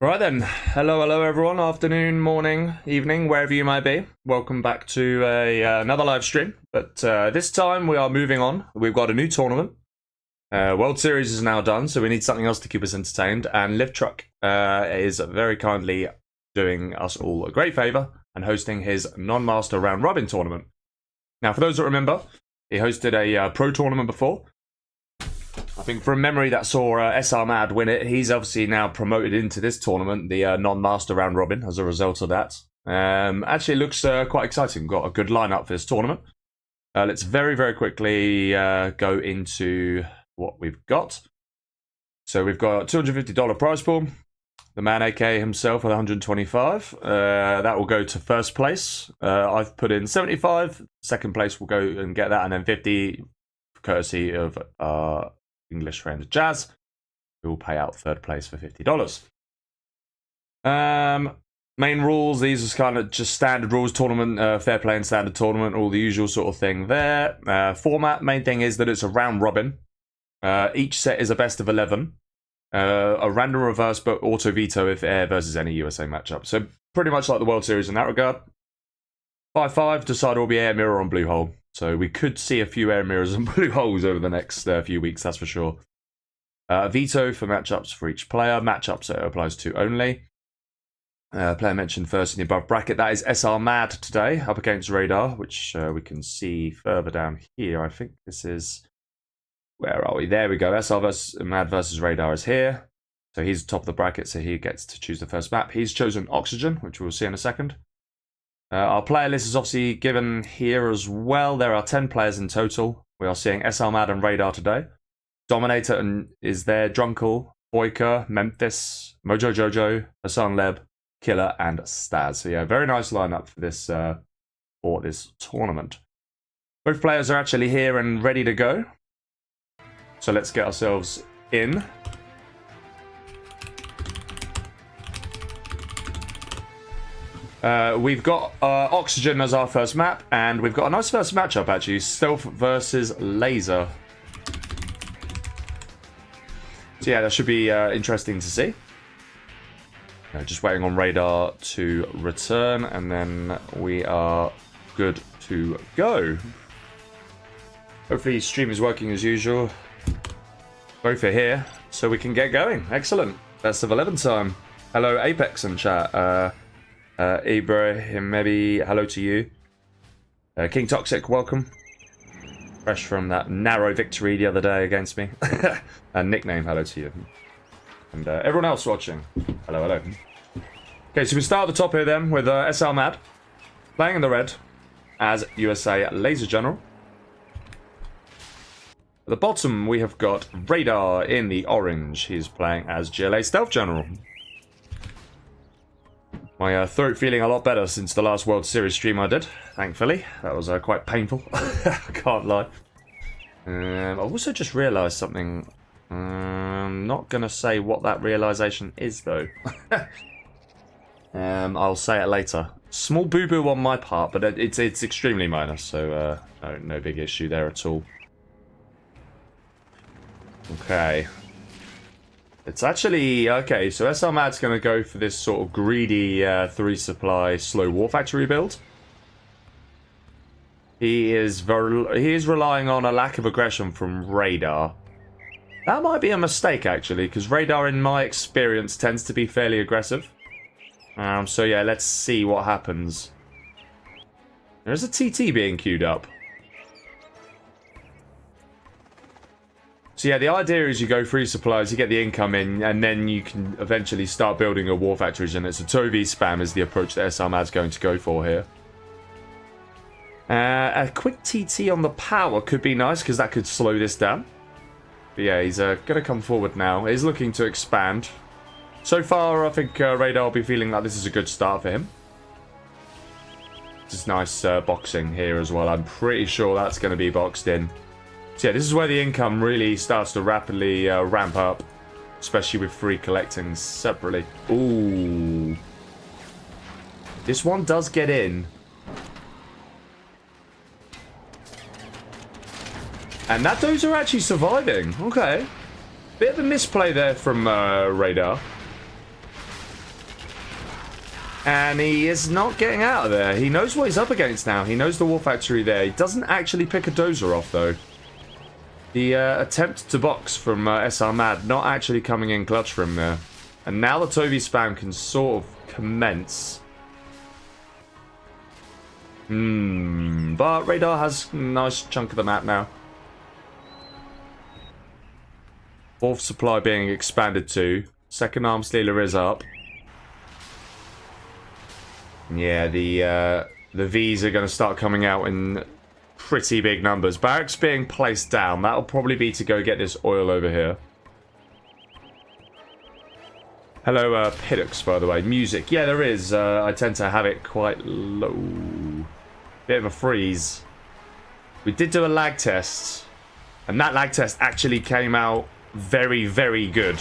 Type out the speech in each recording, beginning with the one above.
Right then, hello everyone, afternoon, morning, evening, wherever you might be. Welcome back to another live stream, but this time we are moving on. We've got a new tournament. World Series is now done, so we need something else to keep us entertained, and LiftTruck is very kindly doing us all a great favour and hosting his non-master round robin tournament. Now, for those that remember, he hosted a pro tournament before. I think from memory that saw SR Mad win it. He's obviously now promoted into this tournament, the non-master round robin, as a result of that. Actually, it looks quite exciting. Got a good lineup for this tournament. Let's very quickly go into what we've got. So we've got $250 prize pool. The man AK himself with 125. That will go to first place. I've put in 75. Second place will go and get that, and then 50 courtesy of English friend Jazz, who will pay out third place for $50. Main rules, these are kind of just standard rules, tournament, fair play and standard tournament, all the usual sort of thing there. Format, main thing is that it's a round robin. Each set is a best of 11. A random reverse but auto veto if air versus any USA matchup. So pretty much like the World Series in that regard. 5-5, decider will be air, mirror on blue hole. So we could see a few air mirrors and blue holes over the next few weeks, that's for sure. Veto for matchups for each player. Matchups it applies to only. Player mentioned first in the above bracket. That is SR Mad today, up against RaDaR, which we can see further down here. I think this is... Where are we? There we go. SR Mad versus RaDaR is here. So he's top of the bracket, so he gets to choose the first map. He's chosen Oxygen, which we'll see in a second. Our player list is obviously given here as well. There are 10 players in total. We are seeing SR Mad and RaDaR today. Dominator is there, Drunkle, Boyka, Memphis, Mojo Jojo, Hassan Leb, Killer, and Staz. So yeah, very nice lineup for this tournament. Both players are actually here and ready to go. So let's get ourselves in. We've got Oxygen as our first map, and we've got a nice first matchup actually, Stealth versus Laser. So yeah, that should be interesting to see. Just waiting on RaDaR to return, and then we are good to go. Hopefully stream is working as usual. Both are here, so we can get going. Excellent. Best of 11 time. Hello Apex in chat. Ibrahim, maybe hello to you. King Toxic, welcome. Fresh from that narrow victory the other day against me. And Nickname, hello to you. And everyone else watching, hello. Okay, so we start at the top here then with SR Mad. Playing in the red as USA Laser General. At the bottom we have got RaDaR in the orange. He's playing as GLA Stealth General. My throat feeling a lot better since the last World Series stream I did, thankfully. That was quite painful, I can't lie. I also just realised something. I'm not going to say what that realisation is, though. I'll say it later. Small boo-boo on my part, but it's extremely minor, so no big issue there at all. Okay. It's actually, okay, so SR Mad's going to go for this sort of greedy 3-supply slow war factory build. He is relying on a lack of aggression from RaDaR. That might be a mistake, actually, because RaDaR, in my experience, tends to be fairly aggressive. So yeah, let's see what happens. There's a TT being queued up. So yeah, the idea is you go free supplies, you get the income in, and then you can eventually start building a war factories, and it's a 2v spam is the approach that SR Mad's going to go for here. A quick TT on the power could be nice, because that could slow this down. But yeah, he's going to come forward now. He's looking to expand. So far, I think RaDaR will be feeling like this is a good start for him. This is nice boxing here as well. I'm pretty sure that's going to be boxed in. So yeah, this is where the income really starts to rapidly ramp up, especially with free collecting separately. Ooh. This one does get in. And that those are actually surviving. Okay. Bit of a misplay there from RaDaR. And he is not getting out of there. He knows what he's up against now. He knows the War Factory there. He doesn't actually pick a dozer off, though. The attempt to box from SR Mad not actually coming in clutch for him there. And now the Toby spam can sort of commence. But RaDaR has a nice chunk of the map now. Fourth supply being expanded to. Second arms dealer is up. Yeah, the Vs are going to start coming out in pretty big numbers. Barracks being placed down. That'll probably be to go get this oil over here. Hello, Piddocks, by the way. Music. Yeah, there is. I tend to have it quite low. Bit of a freeze. We did do a lag test. And that lag test actually came out very, very good.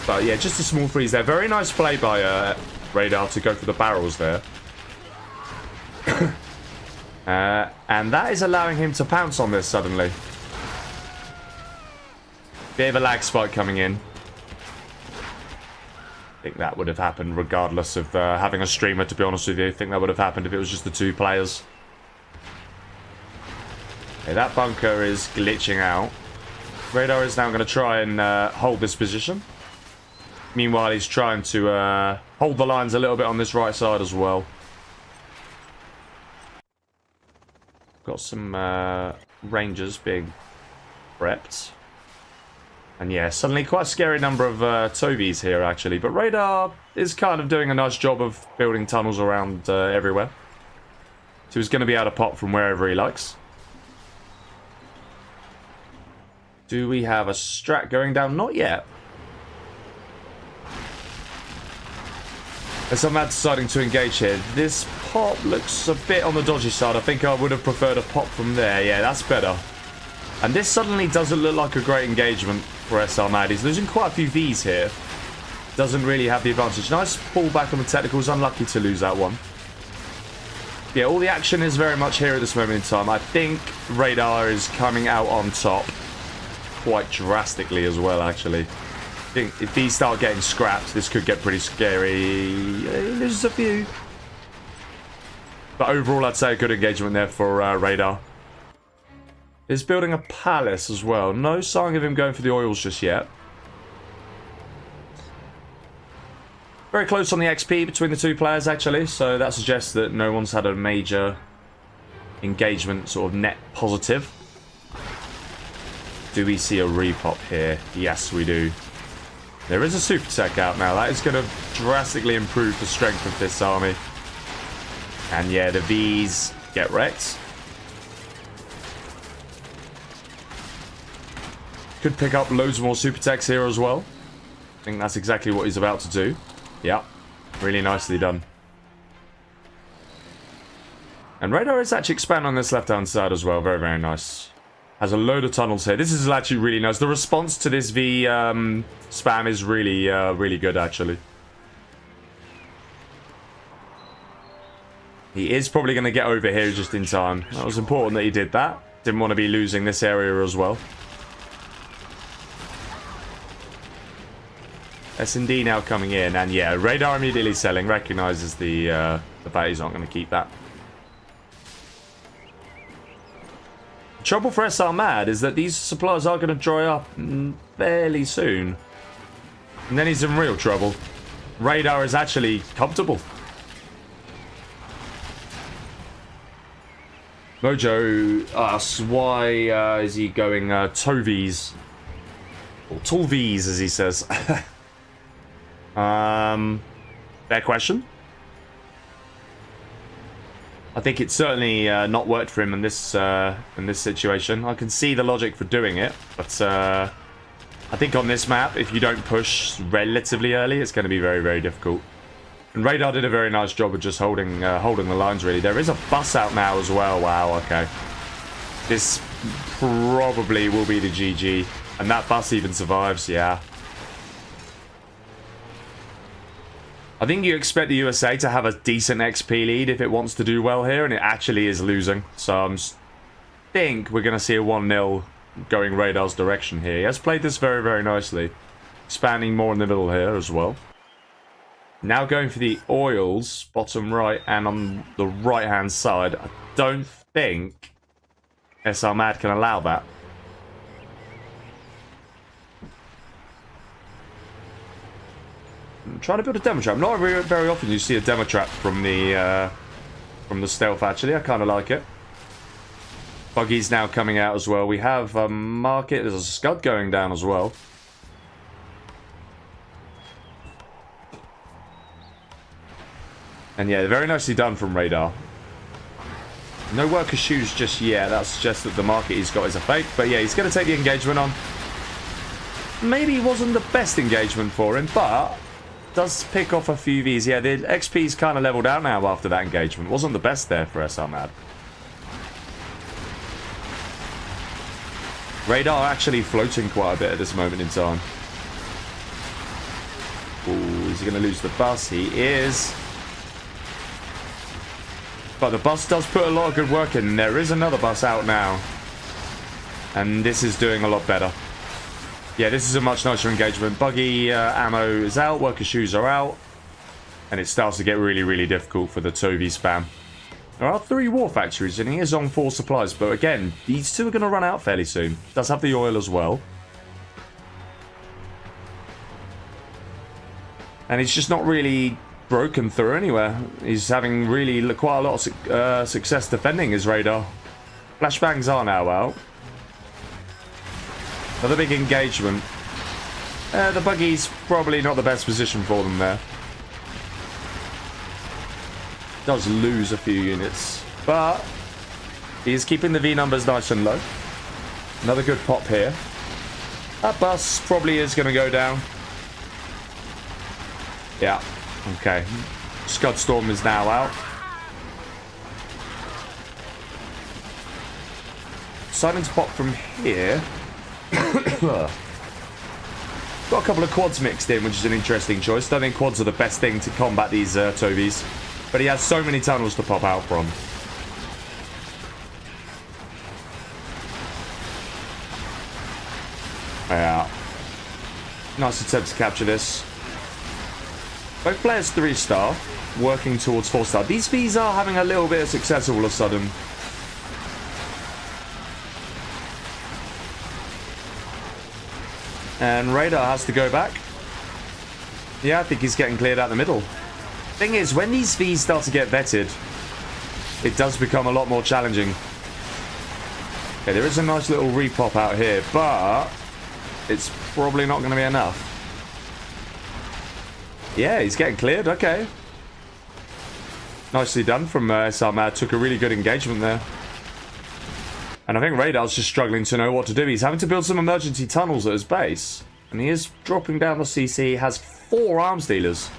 But yeah, just a small freeze there. Very nice play by RaDaR to go for the barrels there. And that is allowing him to pounce on this suddenly. Bit of a lag spike coming in. I think that would have happened regardless of having a streamer, to be honest with you. I think that would have happened if it was just the two players. Okay, that bunker is glitching out. RaDaR is now going to try and hold this position. Meanwhile, he's trying to hold the lines a little bit on this right side as well. Got some Rangers being prepped. And yeah, suddenly quite a scary number of Tobys here, actually. But RaDaR is kind of doing a nice job of building tunnels around everywhere. So he's going to be able to pop from wherever he likes. Do we have a strat going down? Not yet. As I'm deciding to engage here, this pop looks a bit on the dodgy side. I think I would have preferred a pop from there. Yeah, that's better. And this suddenly doesn't look like a great engagement for SR Mad. He's losing quite a few Vs here. Doesn't really have the advantage. Nice pull back on the technicals. Unlucky to lose that one. Yeah, all the action is very much here at this moment in time. I think RaDaR is coming out on top quite drastically as well, actually. I think if these start getting scrapped, this could get pretty scary. He loses a few. But overall, I'd say a good engagement there for RaDaR. He's building a palace as well. No sign of him going for the oils just yet. Very close on the XP between the two players, actually. So that suggests that no one's had a major engagement, sort of net positive. Do we see a repop here? Yes, we do. There is a super tech out now. That is going to drastically improve the strength of this army. And yeah, the Vs get wrecked. Could pick up loads more super techs here as well. I think that's exactly what he's about to do. Yeah, really nicely done. And RaDaR is actually expanding on this left-hand side as well. Very, very nice. Has a load of tunnels here. This is actually really nice. The response to this V spam is really, really good, actually. He is probably going to get over here just in time. That was important that he did that. Didn't want to be losing this area as well. S&D now coming in, and yeah, RaDaR immediately selling. Recognizes the fact he's not going to keep that. The trouble for SR Mad is that these supplies are going to dry up fairly soon. And then he's in real trouble. RaDaR is actually comfortable. Mojo asks, why is he going Tovies? Or Tolvies, as he says. Fair question. I think it's certainly not worked for him in this situation. I can see the logic for doing it, but I think on this map, if you don't push relatively early, it's going to be very, very difficult. And RaDaR did a very nice job of just holding the lines, really. There is a bus out now as well. Wow, okay. This probably will be the GG. And that bus even survives, yeah. I think you expect the USA to have a decent XP lead if it wants to do well here, and it actually is losing. So I think we're going to see a 1-0 going RaDaR's direction here. He has played this very, very nicely. Expanding more in the middle here as well. Now going for the oils, bottom right and on the right-hand side. I don't think SR Mad can allow that. I'm trying to build a demo trap. Not very often you see a demo trap from the stealth, actually. I kind of like it. Buggy's now coming out as well. We have a market. There's a scud going down as well. And yeah, very nicely done from RaDaR. No worker shoes just yet. That suggests that the market he's got is a fake. But yeah, he's going to take the engagement on. Maybe it wasn't the best engagement for him, but does pick off a few Vs. Yeah, the XP's kind of leveled out now after that engagement. Wasn't the best there for SR Mad. RaDaR actually floating quite a bit at this moment in time. Ooh, is he going to lose the bus? He is. But the bus does put a lot of good work in. There is another bus out now. And this is doing a lot better. Yeah, this is a much nicer engagement. Buggy ammo is out. Worker shoes are out. And it starts to get really, really difficult for the Toby spam. There are 3 war factories and he is on 4 supplies. But again, these 2 are going to run out fairly soon. Does have the oil as well. And he's just not really broken through anywhere. He's having really quite a lot of success defending his RaDaR. Flashbangs are now out. Another big engagement. The buggy's probably not the best position for them there. Does lose a few units, but he's keeping the V numbers nice and low. Another good pop here. That bus probably is going to go down. Yeah. Okay. Scudstorm is now out. Starting to pop from here. Got a couple of quads mixed in, which is an interesting choice. Don't think quads are the best thing to combat these Tobies. But he has so many tunnels to pop out from. Yeah. Nice attempt to capture this. Both players 3-star, working towards 4-star. These Vs are having a little bit of success all of a sudden. And RaDaR has to go back. Yeah, I think he's getting cleared out the middle. Thing is, when these Vs start to get vetted, it does become a lot more challenging. Okay, there is a nice little repop out here, but it's probably not going to be enough. Yeah, he's getting cleared. Okay. Nicely done from SR Mad. Took a really good engagement there. And I think RaDaR's just struggling to know what to do. He's having to build some emergency tunnels at his base. And he is dropping down the CC. He has 4 arms dealers.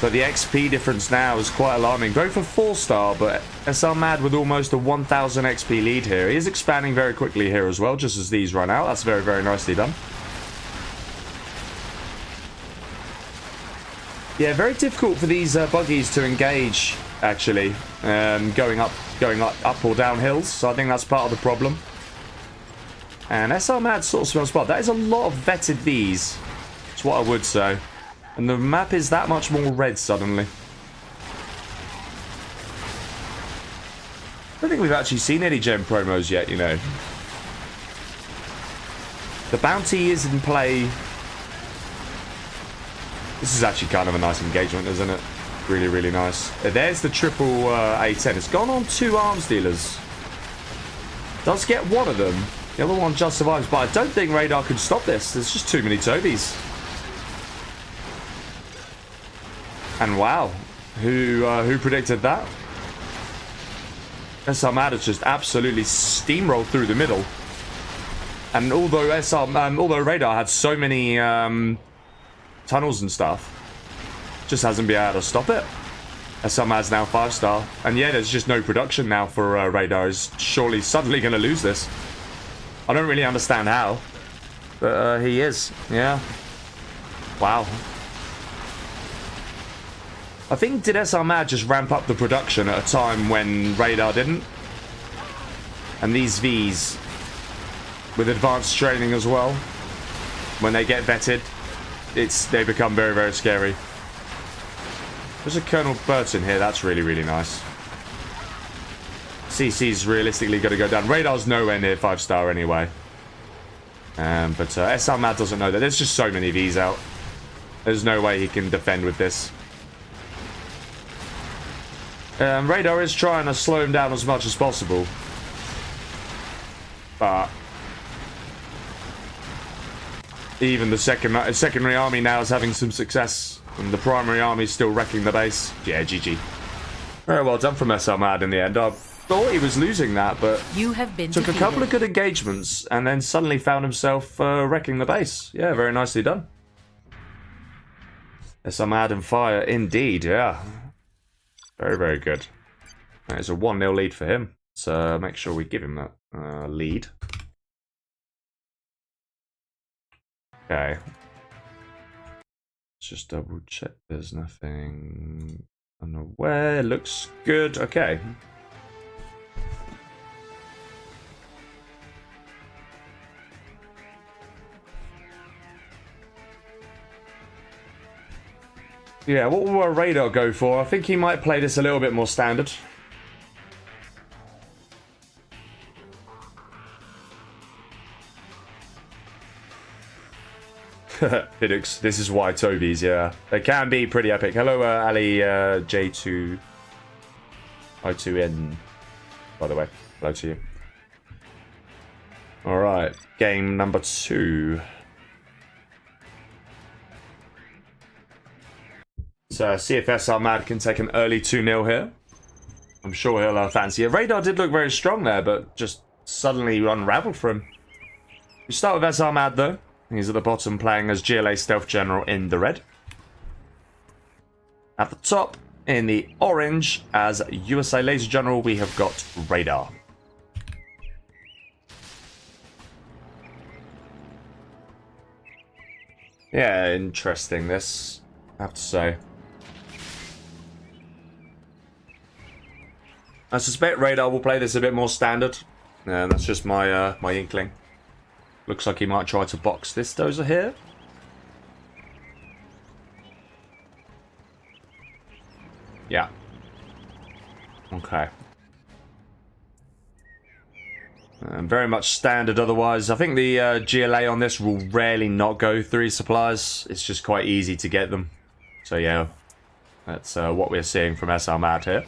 But the XP difference now is quite alarming. Going for 4-star, but SR Mad with almost a 1000 XP lead here. He is expanding very quickly here as well, just as these run out. That's very, very nicely done. Yeah, very difficult for these buggies to engage, actually, going up or down hills. So I think that's part of the problem. And SR Mad sort of smells bad. That is a lot of vetted Vs. That's what I would say. And the map is that much more red suddenly. I don't think we've actually seen any gem promos yet, you know. The bounty is in play. This is actually kind of a nice engagement, isn't it? Really, really nice. There's the triple A10. It's gone on 2 arms dealers. Does get one of them. The other one just survives, but I don't think RaDaR could stop this. There's just too many Tobies. And wow, who predicted that? SR Mad has just absolutely steamrolled through the middle. And although RaDaR had so many tunnels and stuff, just hasn't been able to stop it. SR Mad's now 5-star, and yeah, there's just no production now for RaDaR. Is surely suddenly going to lose this. I don't really understand how, but he is. Yeah. Wow. I think, did SR Mad just ramp up the production at a time when RaDaR didn't? And these Vs, with advanced training as well, when they get vetted, they become very, very scary. There's a Colonel Burton here. That's really, really nice. CC's realistically going to go down. RaDaR's nowhere near 5-star anyway. But SR Mad doesn't know that. There's just so many of these out. There's no way he can defend with this. RaDaR is trying to slow him down as much as possible. But even the secondary army now is having some success. And the primary army is still wrecking the base. Yeah, GG. Very well done from SR Mad in the end. I thought he was losing that, but you have been took defeated. A couple of good engagements and then suddenly found himself wrecking the base. Yeah, very nicely done. SR Mad and fire indeed, yeah. Very, very good. It's a 1-0 lead for him. So make sure we give him that lead. Okay. Let's just double check there's nothing unaware. Looks good. Okay. Yeah, what will our RaDaR go for? I think he might play this a little bit more standard. Pidux, this is why Toby's, yeah. They can be pretty epic. Hello, Ali J2 I2N, by the way. Hello to you. Alright, game number 2. So CFS Mad can take an early 2-0 here. I'm sure he'll fancy it. RaDaR did look very strong there, but just suddenly unraveled for him. We start with SR Mad though. He's at the bottom playing as GLA Stealth General in the red. At the top, in the orange, as USA Laser General, we have got RaDaR. Yeah, interesting this, I have to say. I suspect RaDaR will play this a bit more standard. Yeah, that's just my my inkling. Looks like he might try to box this dozer here. Yeah. Okay. Very much standard otherwise. I think the GLA on this will rarely not go 3 supplies. It's just quite easy to get them. So yeah, that's what we're seeing from SR Mad here.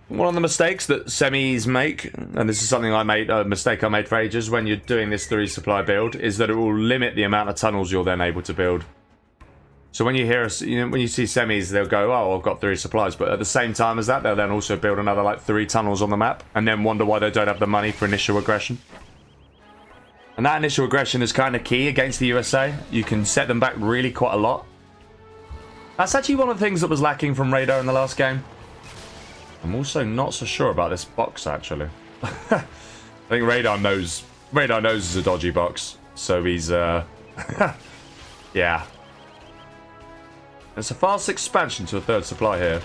One of the mistakes that semis make, and this is something I made, a mistake I made for ages when you're doing this 3 supply build, is that it will limit the amount of tunnels you're then able to build. So when you hear, when you see semis, they'll go, oh, I've got 3 supplies, but at the same time as that, they'll then also build another like 3 tunnels on the map, and then wonder why they don't have the money for initial aggression. And that initial aggression is kind of key against the USA. You can set them back really quite a lot. That's actually one of the things that was lacking from RaDaR in the last game. I'm also not so sure about this box, actually. I think RaDaR knows it's a dodgy box. So he's, yeah. It's a fast expansion to a 3rd supply here.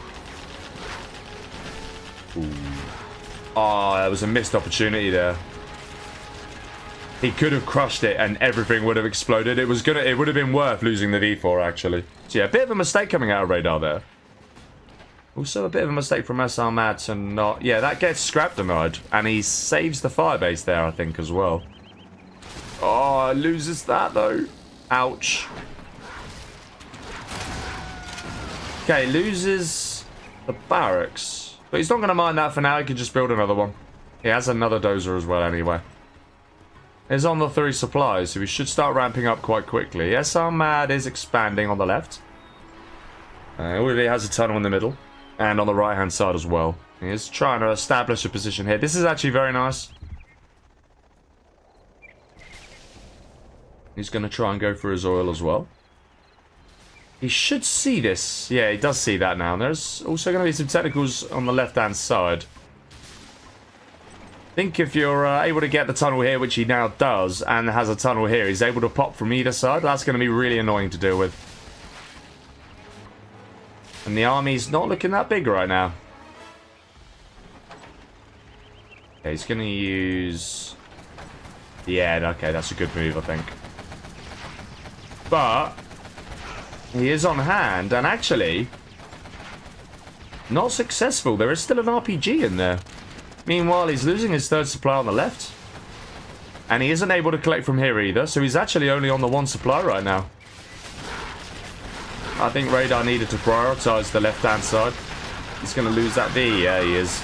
Ooh. Oh, that was a missed opportunity there. He could have crushed it and everything would have exploded. It would have been worth losing the V4, actually. So yeah, a bit of a mistake coming out of RaDaR there. Also a bit of a mistake from SR Mad to not... Yeah, that gets scrap denied. And he saves the firebase there, I think, as well. Oh, loses that, though. Ouch. Okay, loses the barracks. But he's not going to mind that for now. He can just build another one. He has another dozer as well, anyway. He's on the 3 supplies, so we should start ramping up quite quickly. SR Mad is expanding on the left. Already has a tunnel in the middle. And on the right-hand side as well. He is trying to establish a position here. This is actually very nice. He's going to try and go for his oil as well. He should see this. Yeah, he does see that now. There's also going to be some technicals on the left-hand side. I think if you're able to get the tunnel here, which he now does, and has a tunnel here, he's able to pop from either side. That's going to be really annoying to deal with. And the army's not looking that big right now. Okay, he's going to use Yeah, okay, that's a good move, I think. But he is on hand, and actually not successful. There is still an RPG in there. Meanwhile, he's losing his third supply on the left. And he isn't able to collect from here either, so he's actually only on the one supply right now. I think RaDaR needed to prioritize the left-hand side. He's going to lose that V. Yeah, he is.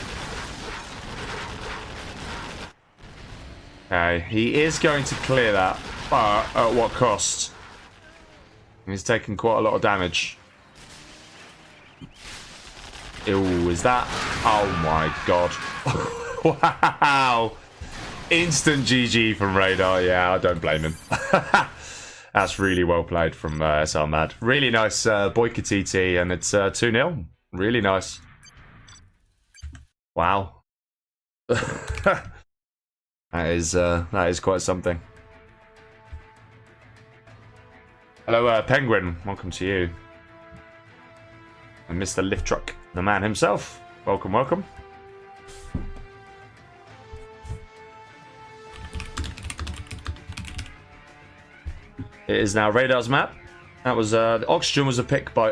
Okay, he is going to clear that, but at what cost? He's taking quite a lot of damage. Ew, is that? Oh my god. Wow. Instant GG from RaDaR. Yeah, I don't blame him. That's really well played from SR Mad. Really nice Boyka-TT, and it's 2-0. Really nice. Wow. That is quite something. Hello, Penguin. Welcome to you. And Mr. LiftTruck, the man himself. Welcome, welcome. It is now RaDaR's map. That was the Oxygen was a pick by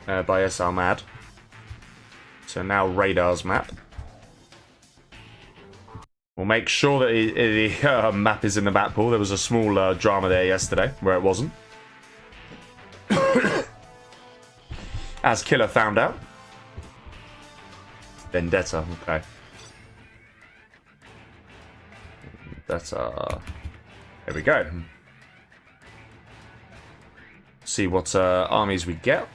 SR Mad. So now RaDaR's map. We'll make sure that the map is in the map pool. There was a small drama there yesterday where it wasn't. As Killer found out. Vendetta, okay. Vendetta. There we go. See what armies we get.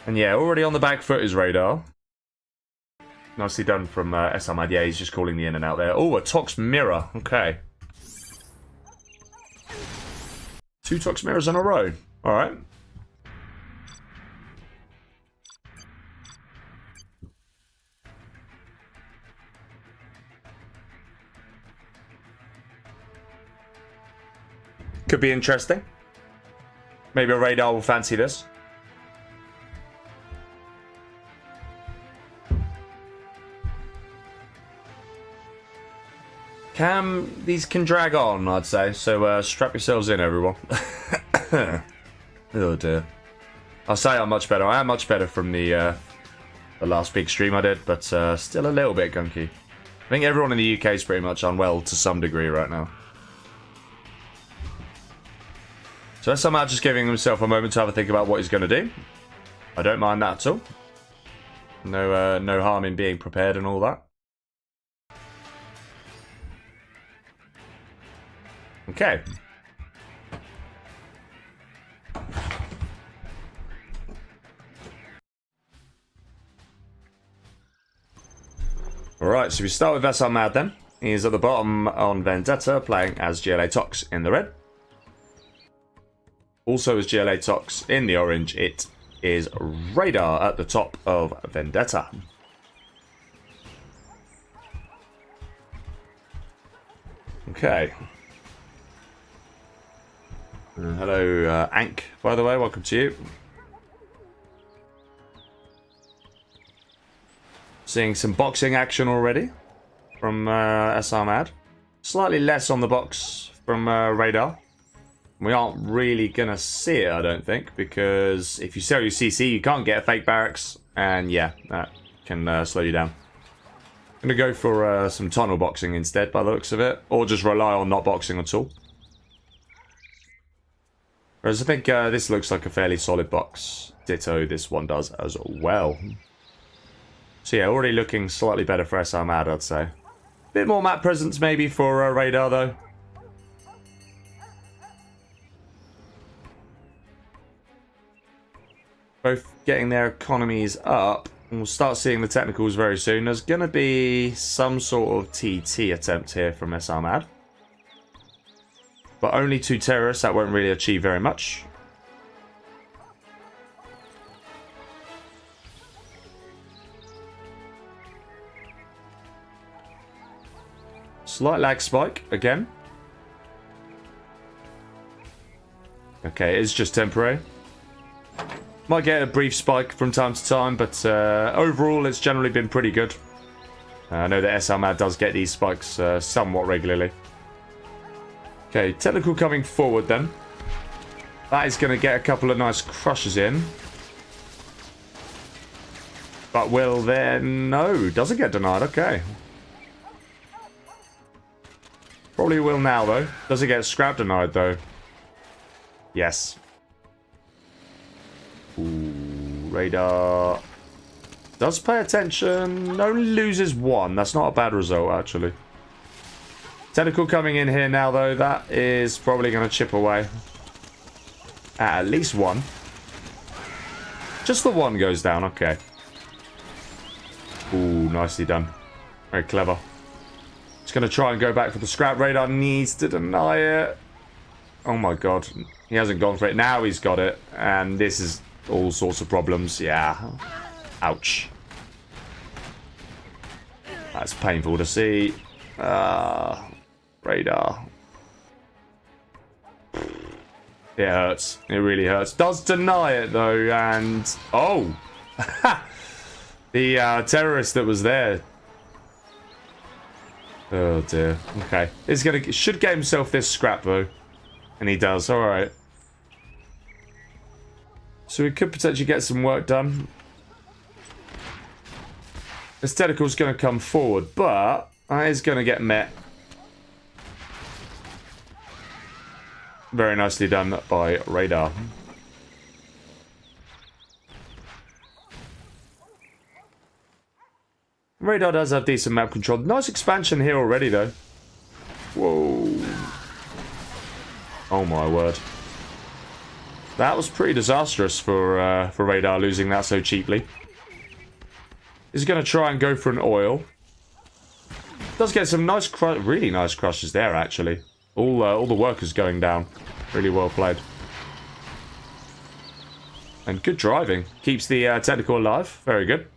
And yeah, already on the back foot is RaDaR. Nicely done from SR Mad. Yeah, he's just calling the in and out there. Oh, a Tox Mirror. Okay. 2 Tox Mirrors in a row. Alright. Could be interesting. Maybe a RaDaR will fancy this. These can drag on, I'd say. So strap yourselves in, everyone. Oh dear. I'll say I'm much better. I am much better from the last big stream I did, but still a little bit gunky. I think everyone in the UK is pretty much unwell to some degree right now. So SR Mad just giving himself a moment to have a think about what he's going to do. I don't mind that at all. No harm in being prepared and all that. Okay. Alright, so we start with SR Mad then. He's at the bottom on Vendetta, playing as GLA Tox in the red. Also as GLA Tox in the orange, it is RaDaR at the top of Vendetta. Okay. Hello, Ank, by the way, welcome to you. Seeing some boxing action already from SR Mad. Slightly less on the box from RaDaR. We aren't really going to see it, I don't think, because if you sell your CC, you can't get a fake barracks, and yeah, that can slow you down. I'm going to go for some tunnel boxing instead, by the looks of it, or just rely on not boxing at all. Whereas I think this looks like a fairly solid box. Ditto, this one does as well. So yeah, already looking slightly better for SR Mad, I'd say. Bit more map presence maybe for RaDaR, though. Both getting their economies up. And we'll start seeing the technicals very soon. There's going to be some sort of TT attempt here from SR Mad. But only 2 terrorists, that won't really achieve very much. Slight lag spike, again. Okay, it's just temporary. Might get a brief spike from time to time, but overall it's generally been pretty good. I know that SR-Mad does get these spikes somewhat regularly. Okay, Tentacle coming forward then. That is going to get a couple of nice crushes in. But will then... No, doesn't get denied. Okay. Probably will now, though. Does it get scrap denied, though? Yes. Ooh, RaDaR does pay attention. Only loses one. That's not a bad result, actually. Tentacle coming in here now, though. That is probably going to chip away. At least one. Just the one goes down. Okay. Ooh, nicely done. Very clever. Just going to try and go back for the scrap. RaDaR needs to deny it. Oh my god. He hasn't gone for it. Now he's got it. And this is all sorts of problems. Yeah. Ouch. That's painful to see. RaDaR. It hurts. It really hurts. Does deny it though. And... Oh! The terrorist that was there. Oh dear. Okay. Should get himself this scrap though. And he does. Alright. So we could potentially get some work done. This tentacle's going to come forward, but that is going to get met. Very nicely done by RaDaR. RaDaR does have decent map control. Nice expansion here already, though. Whoa. Oh my word. That was pretty disastrous for RaDaR losing that so cheaply. He's going to try and go for an oil. Does get some nice, really nice crushes there, actually. All the work is going down. Really well played. And good driving. Keeps the tentacle alive. Very good.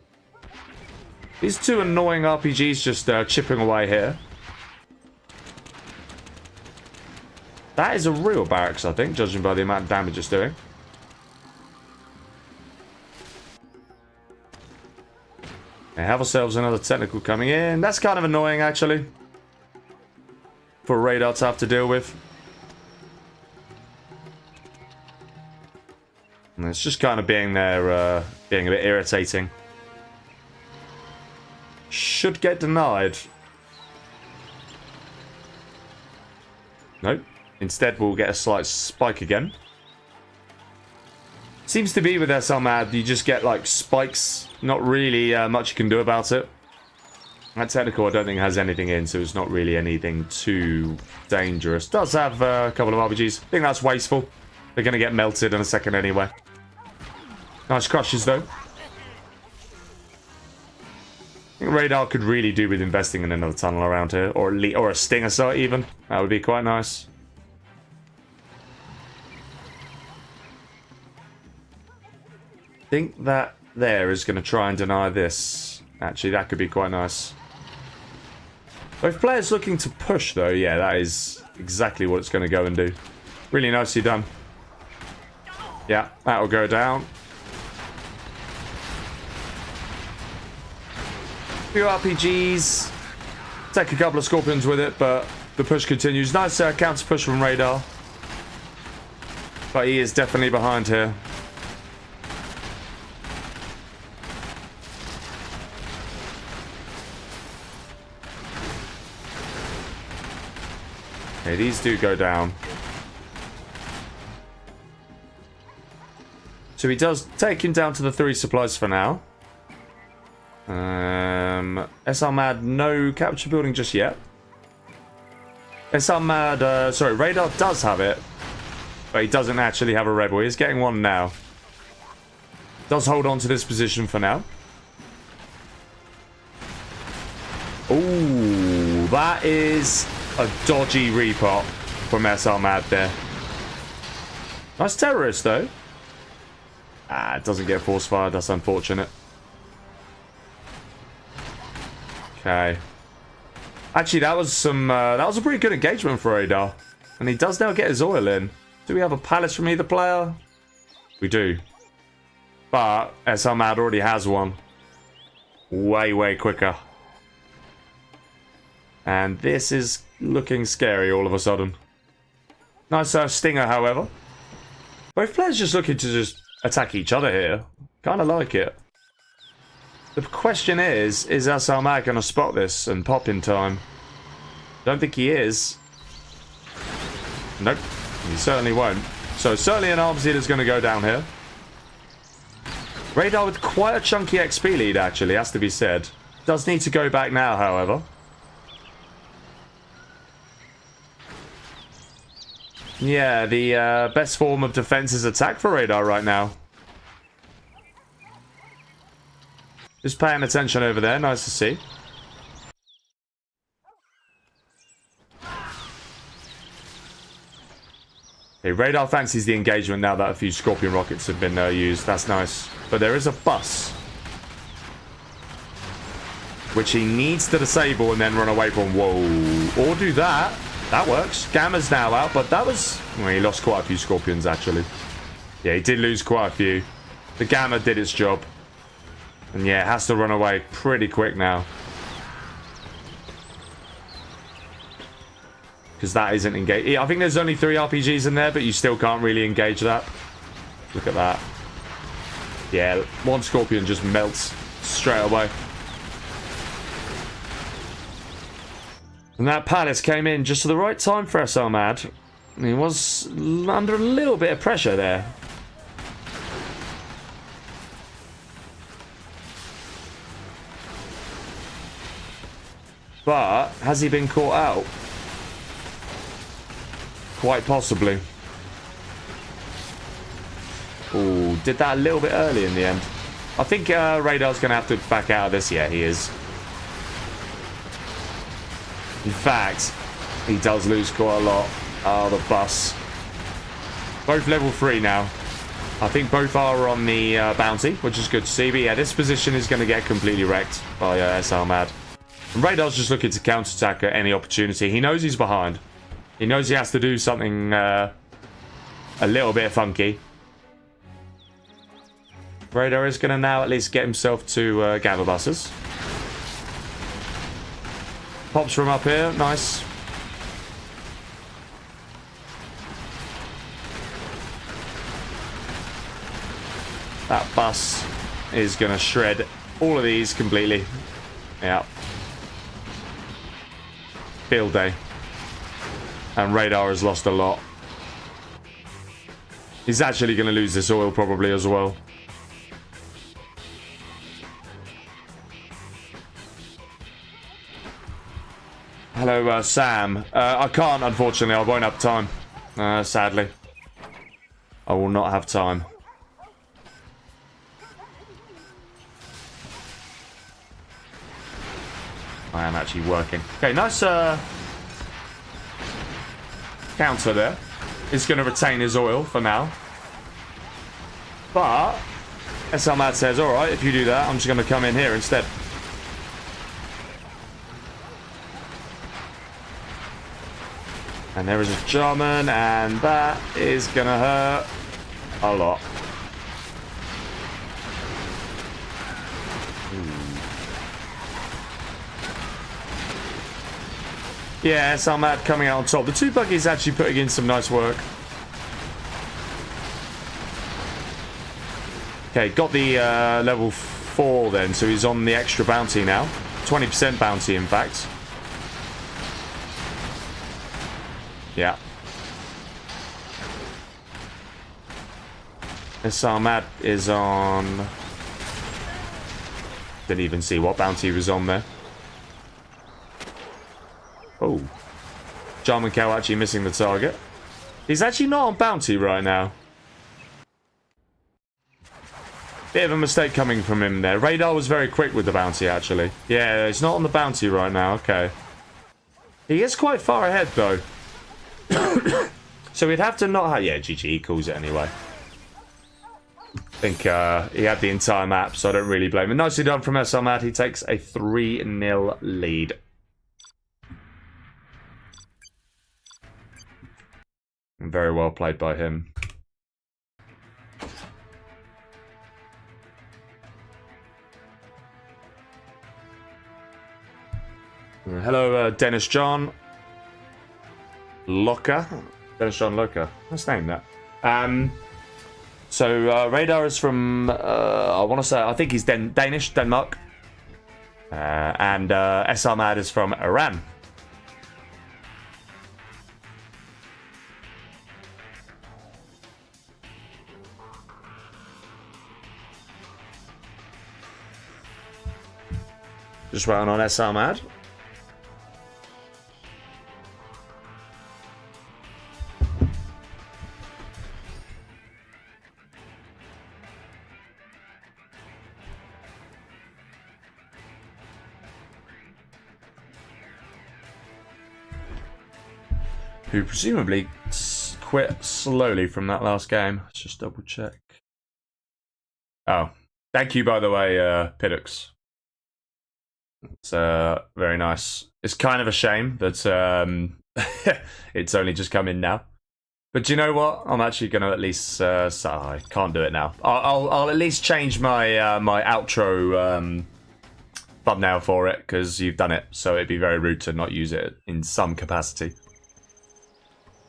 These two annoying RPGs just chipping away here. That is a real barracks, I think, judging by the amount of damage it's doing. We have ourselves another tentacle coming in. That's kind of annoying, actually. For RaDaR to have to deal with. And it's just kind of being there, being a bit irritating. Should get denied. Nope. Instead, we'll get a slight spike again. Seems to be with SR-Mad, you just get like spikes. Not really much you can do about it. That tentacle I don't think has anything in, so it's not really anything too dangerous. Does have a couple of RPGs. I think that's wasteful. They're going to get melted in a second anyway. Nice crushes though. I think RaDaR could really do with investing in another tunnel around here. Or a stinger site even. That would be quite nice. I think that there is going to try and deny this. Actually, that could be quite nice. Both players looking to push, though. Yeah, that is exactly what it's going to go and do. Really nicely done. Yeah, that'll go down. Few RPGs. Take a couple of scorpions with it, but the push continues. Nice counter push from RaDaR. But he is definitely behind here. Okay, these do go down. So he does take him down to the 3 supplies for now. SR-Mad, no capture building just yet. SR-Mad, sorry, RaDaR does have it. But he doesn't actually have a rebel. He's getting one now. Does hold on to this position for now. Ooh, that is a dodgy repot from SR-Mad there. Nice terrorist, though. Ah, it doesn't get force fired. That's unfortunate. Okay. Actually, that was a pretty good engagement for RaDaR. And he does now get his oil in. Do we have a palace from either player? We do. But SR-Mad already has one. Way, way quicker. And this is looking scary all of a sudden. Nice stinger, however. Both players just looking to just attack each other here. Kind of like it. The question is SLMAD going to spot this and pop in time? Don't think he is. Nope, he certainly won't. So certainly an arms leader is going to go down here. RaDaR with quite a chunky XP lead, actually, has to be said. Does need to go back now, however. Yeah, the best form of defense is attack for RaDaR right now. Just paying attention over there, nice to see. Okay, RaDaR fancies the engagement now that a few Scorpion rockets have been used. That's nice. But there is a bus, which he needs to disable and then run away from. Whoa. Or do that. That works. Gamma's now out, but that was... Well, he lost quite a few Scorpions, actually. Yeah, he did lose quite a few. The Gamma did its job. And yeah, it has to run away pretty quick now. Because that isn't engaged. I think there's only 3 RPGs in there, but you still can't really engage that. Look at that. Yeah, one Scorpion just melts straight away. And that Palace came in just at the right time for SLMAD. He was under a little bit of pressure there. But has he been caught out? Quite possibly. Ooh, did that a little bit early in the end. I think RaDaR's going to have to back out of this. Yeah, he is. In fact, he does lose quite a lot. Oh, the bus. Both level 3 now. I think both are on the bounty, which is good to see. But yeah, this position is going to get completely wrecked by SLMAD. And RaDaR's just looking to counterattack at any opportunity. He knows he's behind. He knows he has to do something a little bit funky. RaDaR is going to now at least get himself to gather buses. Pops from up here, nice. That bus is going to shred all of these completely. Yeah. Field day. And RaDaR has lost a lot. He's actually going to lose this oil probably as well. Hello, Sam. I can't, unfortunately. I won't have time. Sadly. I will not have time. I am actually working. Okay, nice counter there. He's going to retain his oil for now. But SLMAD says, alright, if you do that, I'm just going to come in here instead. And there is a German, and that is going to hurt a lot. Yeah, SLMAD coming out on top. The 2 buggies actually putting in some nice work. Okay, got the level 4 then, so he's on the extra bounty now. 20% bounty, in fact. Yeah. SLMAD is on... Didn't even see what bounty he was on there. Oh. German cow actually missing the target. He's actually not on bounty right now. Bit of a mistake coming from him there. RaDaR was very quick with the bounty, actually. Yeah, he's not on the bounty right now. Okay. He is quite far ahead, though. So we'd have to not have... Yeah, GG, he calls it anyway. I think he had the entire map, so I don't really blame him. Nicely done from SLMAD. He takes a 3-0 lead. Very well played by him. Hello, Dennis John Locker. Dennis John Locker. Let's name that. So RaDaR is from, I want to say, I think he's Danish, Denmark. And SR Mad is from Iran. Just running on SR Mad. Who presumably quit slowly from that last game. Let's just double check. Oh, thank you, by the way, Pidux. It's very nice. It's kind of a shame that it's only just come in now. But do you know what? I'm actually going to at least... I can't do it now. I'll at least change my my outro thumbnail for it, because you've done it. So it'd be very rude to not use it in some capacity.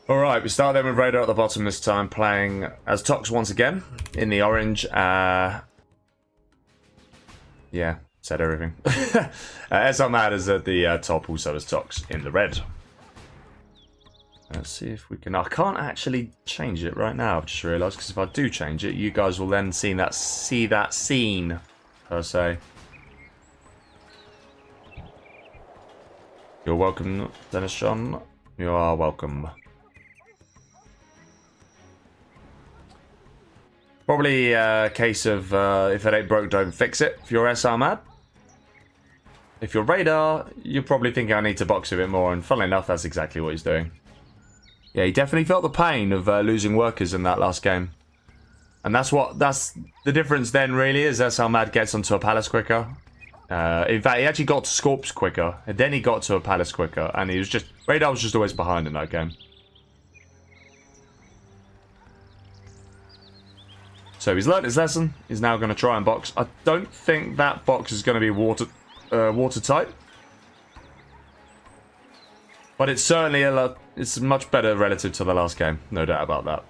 Alright, we start then with RaDaR at the bottom this time, playing as Tox once again, in the orange. Yeah, said everything. SR Mad is at the top, also as Tox in the red. Let's see if we can... I can't actually change it right now, I've just realised, because if I do change it, you guys will then see that scene, per se. You're welcome, Dennis John. You are welcome. Probably a case of if it ain't broke, don't fix it. If you're SR Mad. If you're RaDaR, you're probably thinking I need to box a bit more, and funnily enough, that's exactly what he's doing. Yeah, he definitely felt the pain of losing workers in that last game. And that's the difference then, really, is SR Mad gets onto a palace quicker. In fact, he actually got to Scorps quicker, and then he got to a palace quicker, and he was just... RaDaR was just always behind in that game. So he's learnt his lesson. He's now going to try and box. I don't think that box is going to be watertight. But it's certainly it's much better relative to the last game. No doubt about that.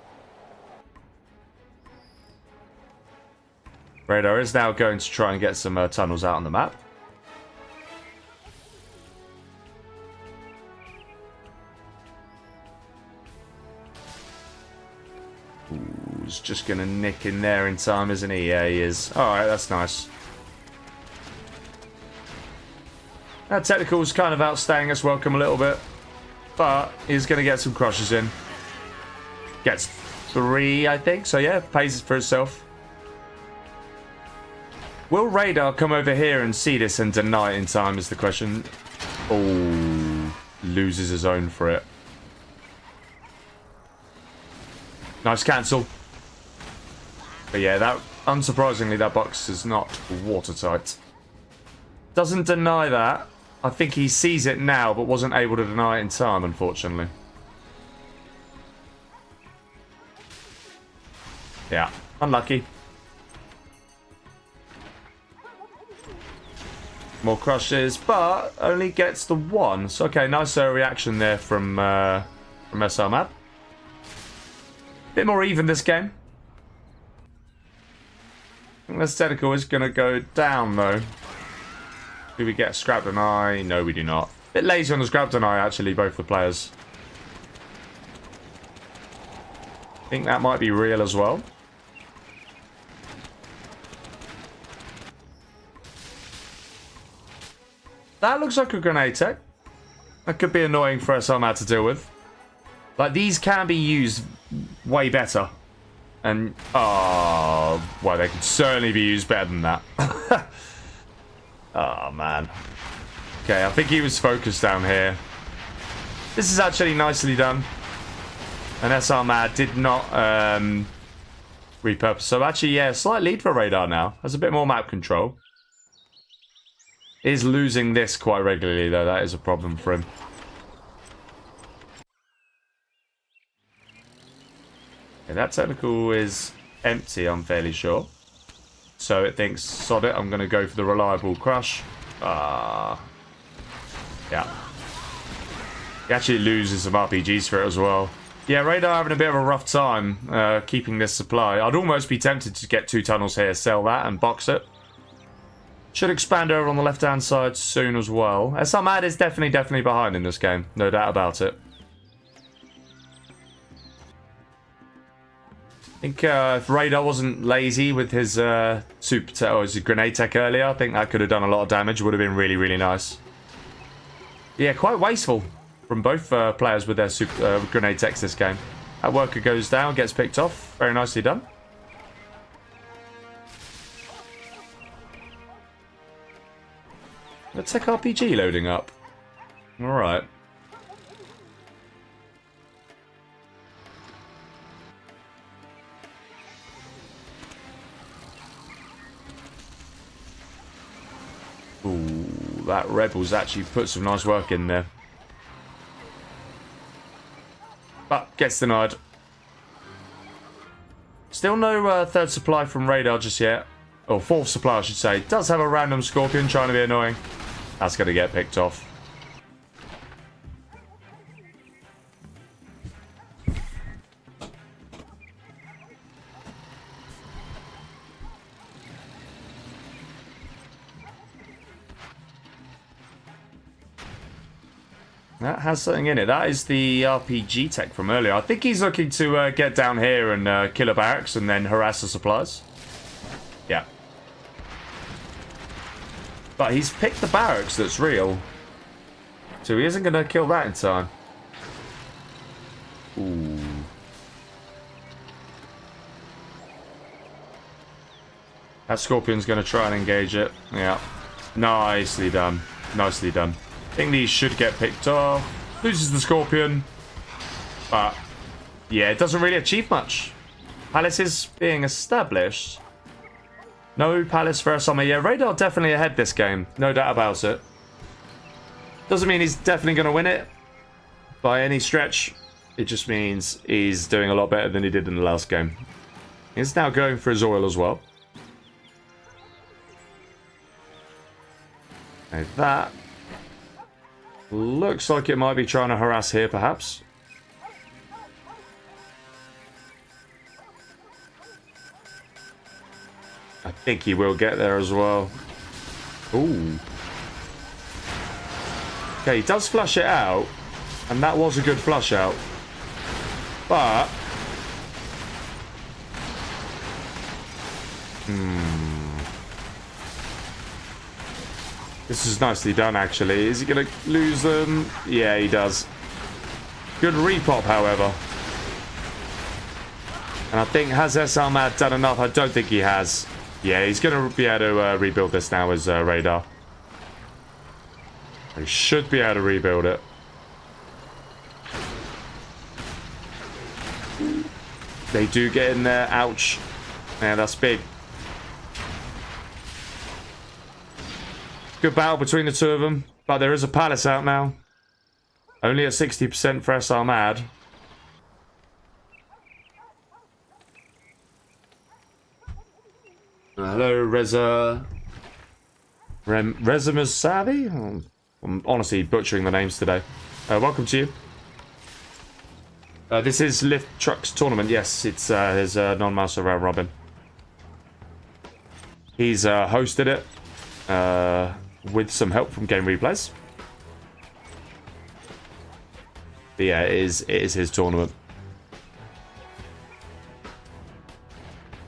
RaDaR is now going to try and get some tunnels out on the map. Ooh, he's just going to nick in there in time, isn't he? Yeah, he is. Alright, that's nice. That technical's kind of outstaying us welcome a little bit. But he's going to get some crushes in. Gets 3, I think. So yeah, pays for itself. Will RaDaR come over here and see this and deny it in time is the question. Oh, loses his own for it. Nice cancel. But yeah, that unsurprisingly, that box is not watertight. Doesn't deny that. I think he sees it now, but wasn't able to deny it in time, unfortunately. Yeah, unlucky. More crushes, but only gets the 1. So, okay, nice reaction there from SR Mad. Bit more even this game. I think this tentacle is going to go down, though. Do we get a scrap deny? No, we do not. Bit lazy on the scrap deny, actually, both the players. I think that might be real as well. That looks like a grenade tech. That could be annoying for SR Mad to deal with. Like, these can be used way better. And, oh, well, they could certainly be used better than that. Oh, man. Okay, I think he was focused down here. This is actually nicely done. And SR Mad did not repurpose. So, actually, yeah, slight lead for RaDaR now. Has a bit more map control. Is losing this quite regularly, though. That is a problem for him. Okay, that technical is empty, I'm fairly sure. So it thinks, sod it, I'm going to go for the reliable crush. Ah. Yeah. He actually loses some RPGs for it as well. Yeah, RaDaR having a bit of a rough time keeping this supply. I'd almost be tempted to get 2 tunnels here, sell that, and box it. Should expand over on the left-hand side soon as well. SRMAD is definitely behind in this game. No doubt about it. I think if RaDaR wasn't lazy with his super tech or his grenade tech earlier, I think that could have done a lot of damage. Would have been really nice. Yeah, quite wasteful from both players with their super grenade techs this game. That worker goes down, gets picked off. Very nicely done. The tech RPG loading up. Alright. Ooh, that Rebel's actually put some nice work in there. But gets denied. Still no third supply from RaDaR just yet. Or fourth supply, I should say. Does have a random Scorpion trying to be annoying. That's going to get picked off. That has something in it. That is the RPG tech from earlier. I think he's looking to get down here and kill a barracks and then harass the supplies. Yeah. But he's picked the barracks that's real. So he isn't going to kill that in time. Ooh. That Scorpion's going to try and engage it. Yeah. Nicely done. Nicely done. I think these should get picked off. Loses the Scorpion. But, yeah, it doesn't really achieve much. Palace is being established. No Palace for SRMAD. Yeah, RaDaR definitely ahead this game. No doubt about it. Doesn't mean he's definitely going to win it by any stretch. It just means he's doing a lot better than he did in the last game. He's now going for his oil as well. Okay, that looks like it might be trying to harass here, perhaps. I think he will get there as well. Ooh. Okay, he does flush it out. And that was a good flush out. But... This is nicely done, actually. Is he going to lose them? Yeah, he does. Good repop, however. And I think, has SRMAD done enough? I don't think he has. Yeah, he's going to be able to rebuild this now as RaDaR. He should be able to rebuild it. They do get in there. Ouch. Yeah, that's big. Good battle between the two of them. But there is a Palace out now. Only at 60% for SRMAD. Hello, Reza. Rezamasavi? I'm honestly butchering the names today. Welcome to you. This is LiftTruck's tournament. Yes, it's his non-master round robin. He's hosted it with some help from GameReplays. But yeah, it is his tournament.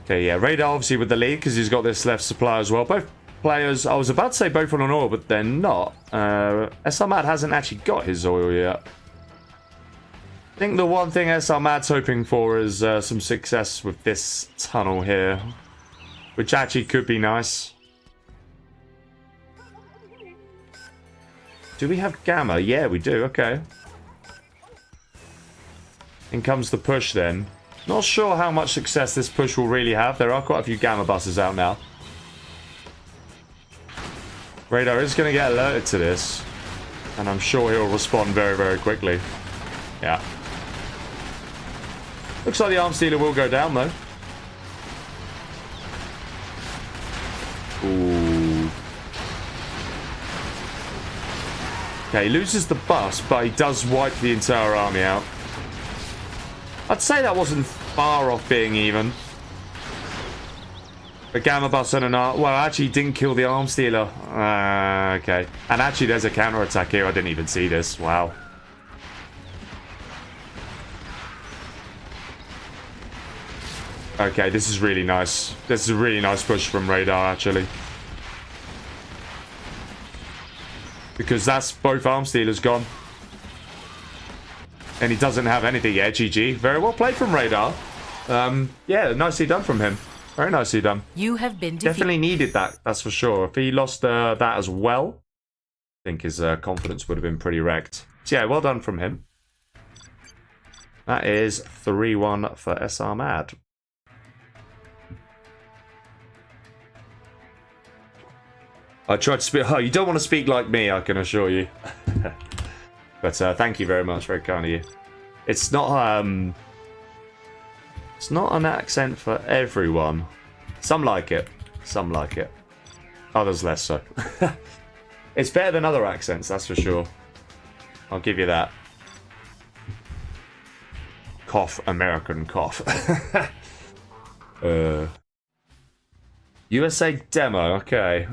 Okay, yeah, RaDaR obviously with the lead because he's got this left supply as well. Both players, I was about to say both on oil, but they're not. SRMAD hasn't actually got his oil yet. I think the one thing SRMAD's hoping for is some success with this tunnel here, which actually could be nice. Do we have Gamma? Yeah, we do. Okay. In comes the push then. Not sure how much success this push will really have. There are quite a few Gamma buses out now. RaDaR is going to get alerted to this. And I'm sure he'll respond very, very quickly. Yeah. Looks like the arms dealer will go down though. Ooh. Okay, he loses the bus, but he does wipe the entire army out. I'd say that wasn't far off being even. A Gamma Bus and an arm... Well, actually, he didn't kill the arm stealer. Okay. And actually, there's a counter-attack here. I didn't even see this. Wow. Okay, this is really nice. This is a really nice push from RaDaR, actually. Because that's both arm stealers gone. And he doesn't have anything yet. GG. Very well played from RaDaR. Yeah, nicely done from him. Very nicely done. You have been defeated. Definitely needed that, that's for sure. If he lost that as well, I think his confidence would have been pretty wrecked. So yeah, well done from him. That is 3-1 for SR Mad. I tried to speak... Oh, you don't want to speak like me, I can assure you. But thank you very much, very kind of you. It's not an accent for everyone. Some like it. Some like it. Others less so. It's better than other accents, that's for sure. I'll give you that. Cough, American cough. USA demo, okay.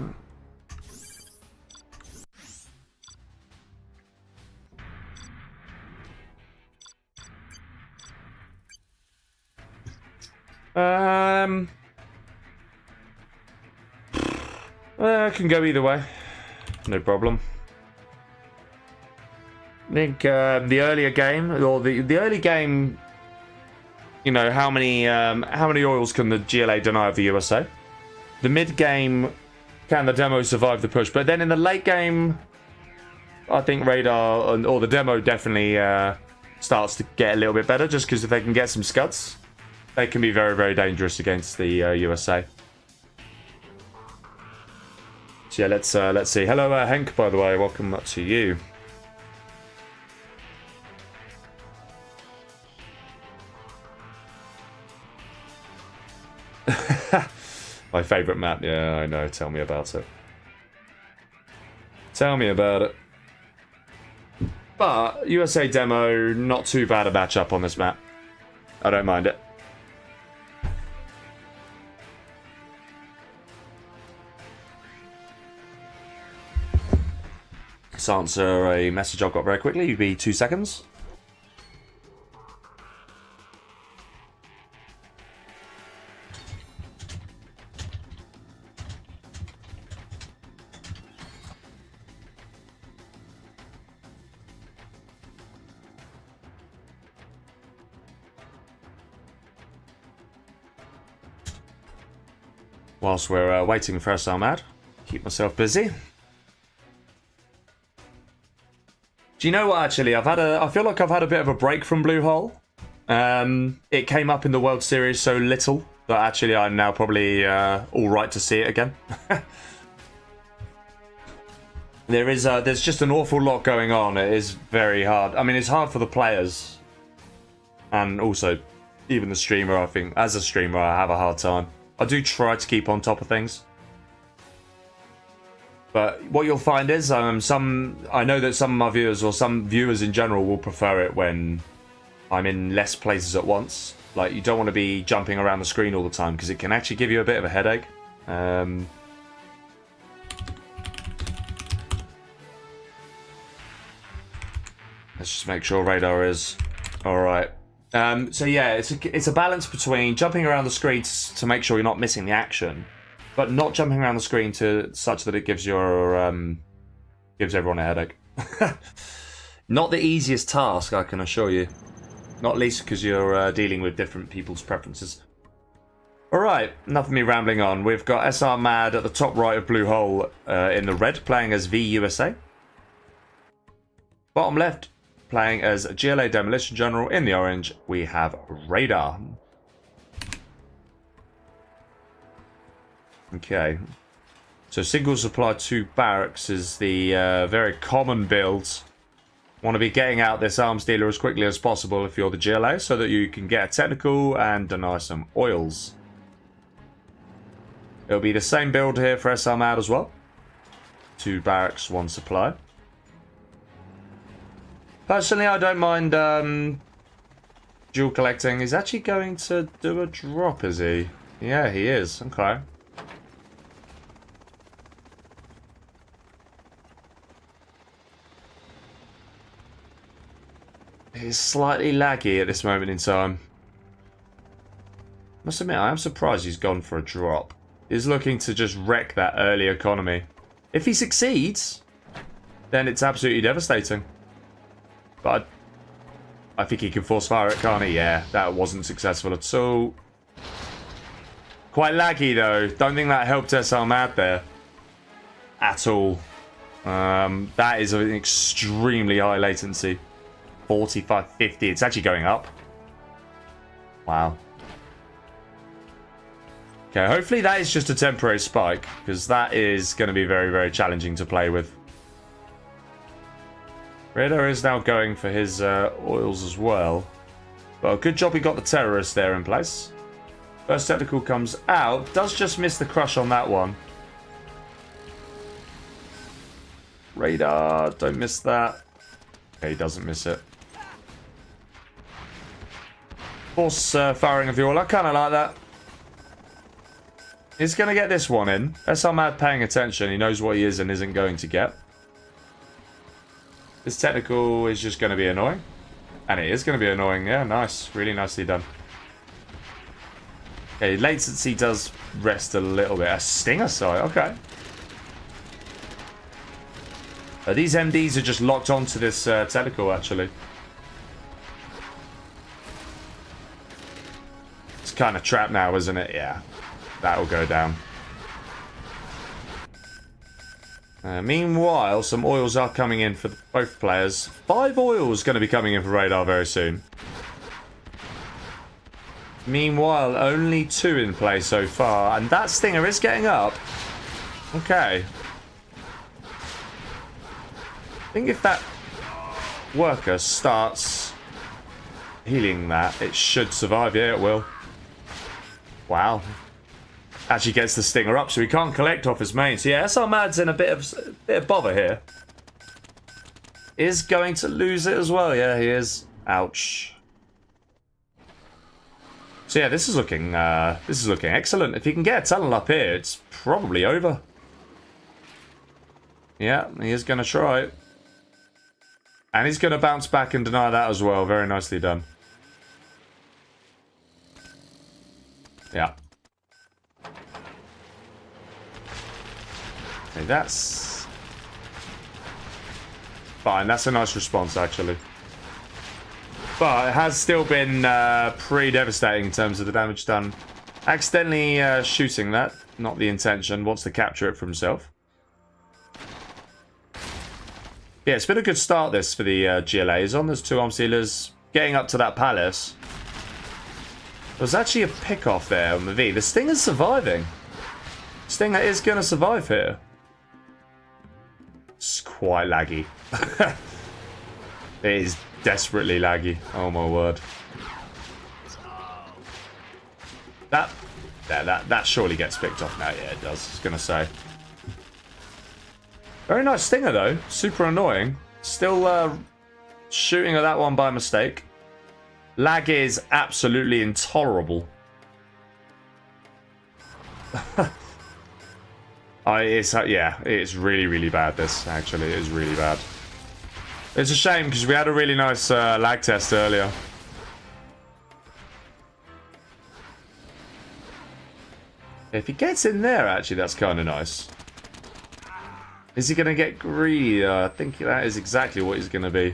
I can go either way. No problem. I think the earlier game, or the early game, you know, how many oils can the GLA deny of the USA? The mid game, can the demo survive the push? But then in the late game, I think RaDaR or the demo definitely starts to get a little bit better, just because if they can get some scuds, they can be very, very dangerous against the USA. So yeah, let's see. Hello, Henk, by the way. Welcome to you. My favourite map. Yeah, I know. Tell me about it. Tell me about it. But USA demo, not too bad a matchup on this map. I don't mind it. Let's answer a message I've got very quickly. It'll be 2 seconds. Whilst we're waiting for SR Mad, keep myself busy. Do you know what, actually? I feel like I've had a bit of a break from Blue Hole. It came up in the World Series so little that actually I'm now probably all right to see it again. There's just an awful lot going on. It is very hard. I mean, it's hard for the players. And also, even the streamer, I think. As a streamer, I have a hard time. I do try to keep on top of things. But what you'll find is, I know that some of my viewers, or some viewers in general, will prefer it when I'm in less places at once. Like, you don't want to be jumping around the screen all the time, because it can actually give you a bit of a headache. Let's just make sure RaDaR is alright. So yeah, it's a balance between jumping around the screen to make sure you're not missing the action, but not jumping around the screen to such that it gives everyone a headache. Not the easiest task, I can assure you. Not least because you're dealing with different people's preferences. Alright, enough of me rambling on. We've got SR Mad at the top right of Blue Hole in the red, playing as VUSA. Bottom left, playing as GLA Demolition General. In the orange, we have RaDaR. Okay. So single supply 2 barracks is the very common build. Want to be getting out this arms dealer as quickly as possible if you're the GLA, so that you can get a technical and deny some oils. It'll be the same build here for SR Mad as well. 2 barracks, 1 supply. Personally, I don't mind dual collecting. He's actually going to do a drop, is he? Yeah, he is. Okay. It's slightly laggy at this moment in time. Must admit, I am surprised he's gone for a drop. He's looking to just wreck that early economy. If he succeeds, then it's absolutely devastating. But I think he can force fire it, can't he? Yeah, that wasn't successful at all. Quite laggy, though. Don't think that helped SR Mad there. At all. That is an extremely high latency. 45, 50. It's actually going up. Wow. Okay, hopefully that is just a temporary spike, because that is going to be very, very challenging to play with. RaDaR is now going for his oils as well. But good job he got the terrorist there in place. First technical comes out. Does just miss the crush on that one. RaDaR, don't miss that. Okay, he doesn't miss it. Force firing of the oil. I kind of like that. He's going to get this one in. SR Mad paying attention. He knows what he is and isn't going to get. This technical is just going to be annoying. And it is going to be annoying. Yeah, nice. Really nicely done. Okay, latency does rest a little bit. A stinger sight. Okay. These MDs are just locked onto this technical, actually. It's kind of trapped now, isn't it? Yeah. That'll go down. Meanwhile, some oils are coming in for both players. 5 oils going to be coming in for RaDaR very soon. Meanwhile, only 2 in play so far. And that stinger is getting up. Okay. I think if that worker starts healing that, it should survive. Yeah, it will. Wow. Actually gets the stinger up, so he can't collect off his main. So yeah, SR Mad's in a bit of bother here. Is going to lose it as well. Yeah, he is. Ouch. So yeah, this is looking excellent. If he can get a tunnel up here, it's probably over. Yeah, he is going to try. And he's going to bounce back and deny that as well. Very nicely done. Yeah. Okay, that's fine. That's a nice response, actually. But it has still been pretty devastating in terms of the damage done. Accidentally shooting that. Not the intention. Wants to capture it for himself. Yeah, it's been a good start, this, for the GLAs. On those 2 arm sealers, getting up to that palace. There's actually a pick-off there on the V. The Stinger's surviving. Stinger is going to survive here. It's quite laggy. It is desperately laggy. Oh, my word. That surely gets picked off now. Yeah, it does. I was going to say. Very nice stinger, though. Super annoying. Still shooting at that one by mistake. Lag is absolutely intolerable. Yeah, it's really, really bad, this, actually. It is really bad. It's a shame, because we had a really nice lag test earlier. If he gets in there, actually, that's kind of nice. Is he going to get greedy? I think that is exactly what he's going to be.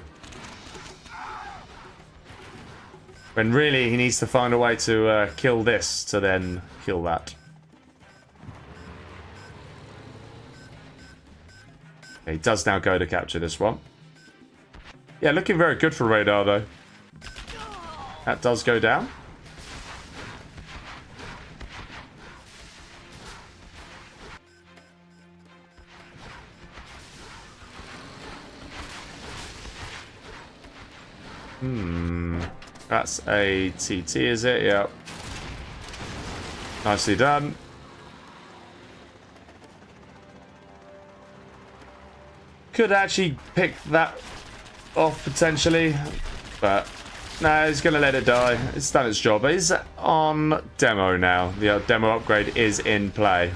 When really he needs to find a way to kill this to then kill that. Okay, he does now go to capture this one. Yeah, looking very good for RaDaR, though. That does go down. That's a TT, is it? Yep. Nicely done. Could actually pick that off potentially, but no, he's going to let it die. It's done its job. It's on demo now. The demo upgrade is in play.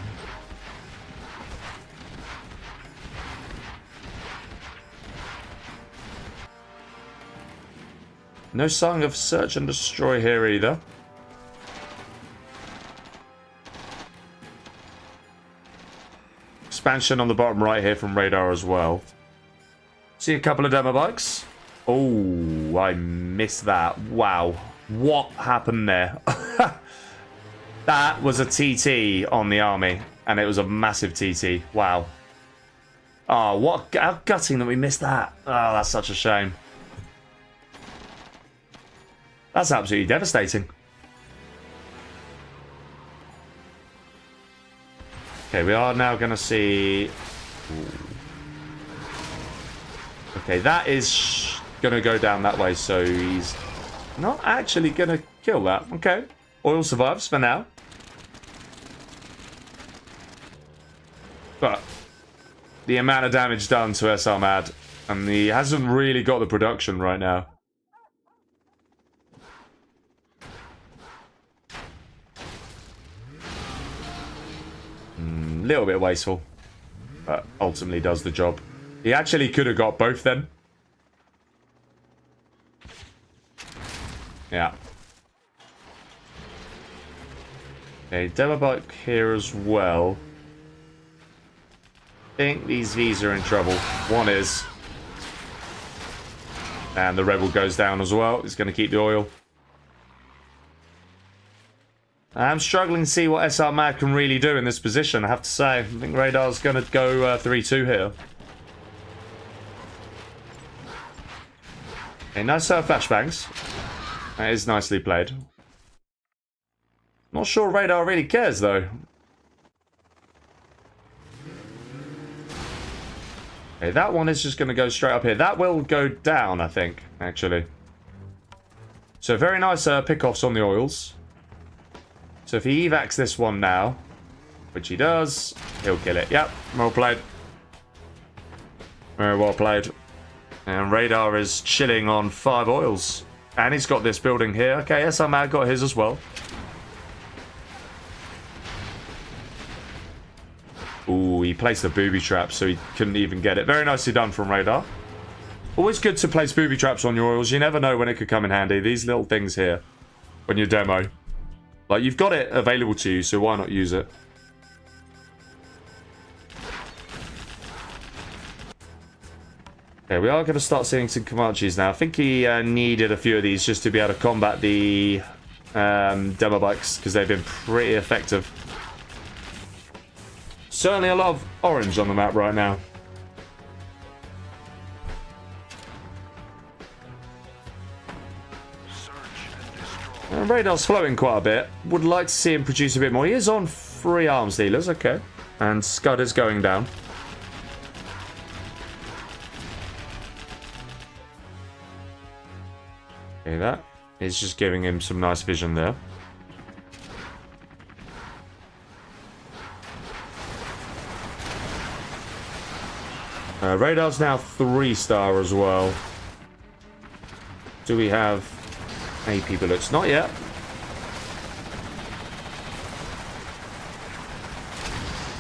No sign of search and destroy here either. Expansion on the bottom right here from RaDaR as well. See a couple of demo bikes. Oh, I missed that. Wow. What happened there? That was a TT on the army, and it was a massive TT. Wow. Oh, how gutting that we missed that. Oh, that's such a shame. That's absolutely devastating. Okay, we are now going to see... Ooh. Okay, that is going to go down that way, so he's not actually going to kill that. Okay, oil survives for now. But the amount of damage done to SR Mad, and he hasn't really got the production right now. Little bit wasteful, but ultimately does the job. He actually could have got both then. Yeah. Okay, demo bike here as well. I think these V's are in trouble. One is. And the Rebel goes down as well. He's going to keep the oil. I'm struggling to see what SR Mad can really do in this position, I have to say. I think RaDaR's going to go 3-2 here. Okay, nice flashbangs. That is nicely played. Not sure RaDaR really cares, though. Okay, that one is just going to go straight up here. That will go down, I think, actually. So very nice pick-offs on the oils. So if he evacs this one now, which he does, he'll kill it. Yep, well played. Very well played. And RaDaR is chilling on 5 oils. And he's got this building here. Okay, SR Mad got his as well. Ooh, he placed a booby trap, so he couldn't even get it. Very nicely done from RaDaR. Always good to place booby traps on your oils. You never know when it could come in handy. These little things here, when you demo. Like, you've got it available to you, so why not use it? Okay, we are going to start seeing some Comanches now. I think he needed a few of these just to be able to combat the demo bikes, because they've been pretty effective. Certainly a lot of orange on the map right now. RaDaR's flowing quite a bit. Would like to see him produce a bit more. He is on 3 arms dealers, okay. And Scud is going down. Okay, that is just giving him some nice vision there. RaDaR's now 3-star as well. Do we have AP bullets? Not yet.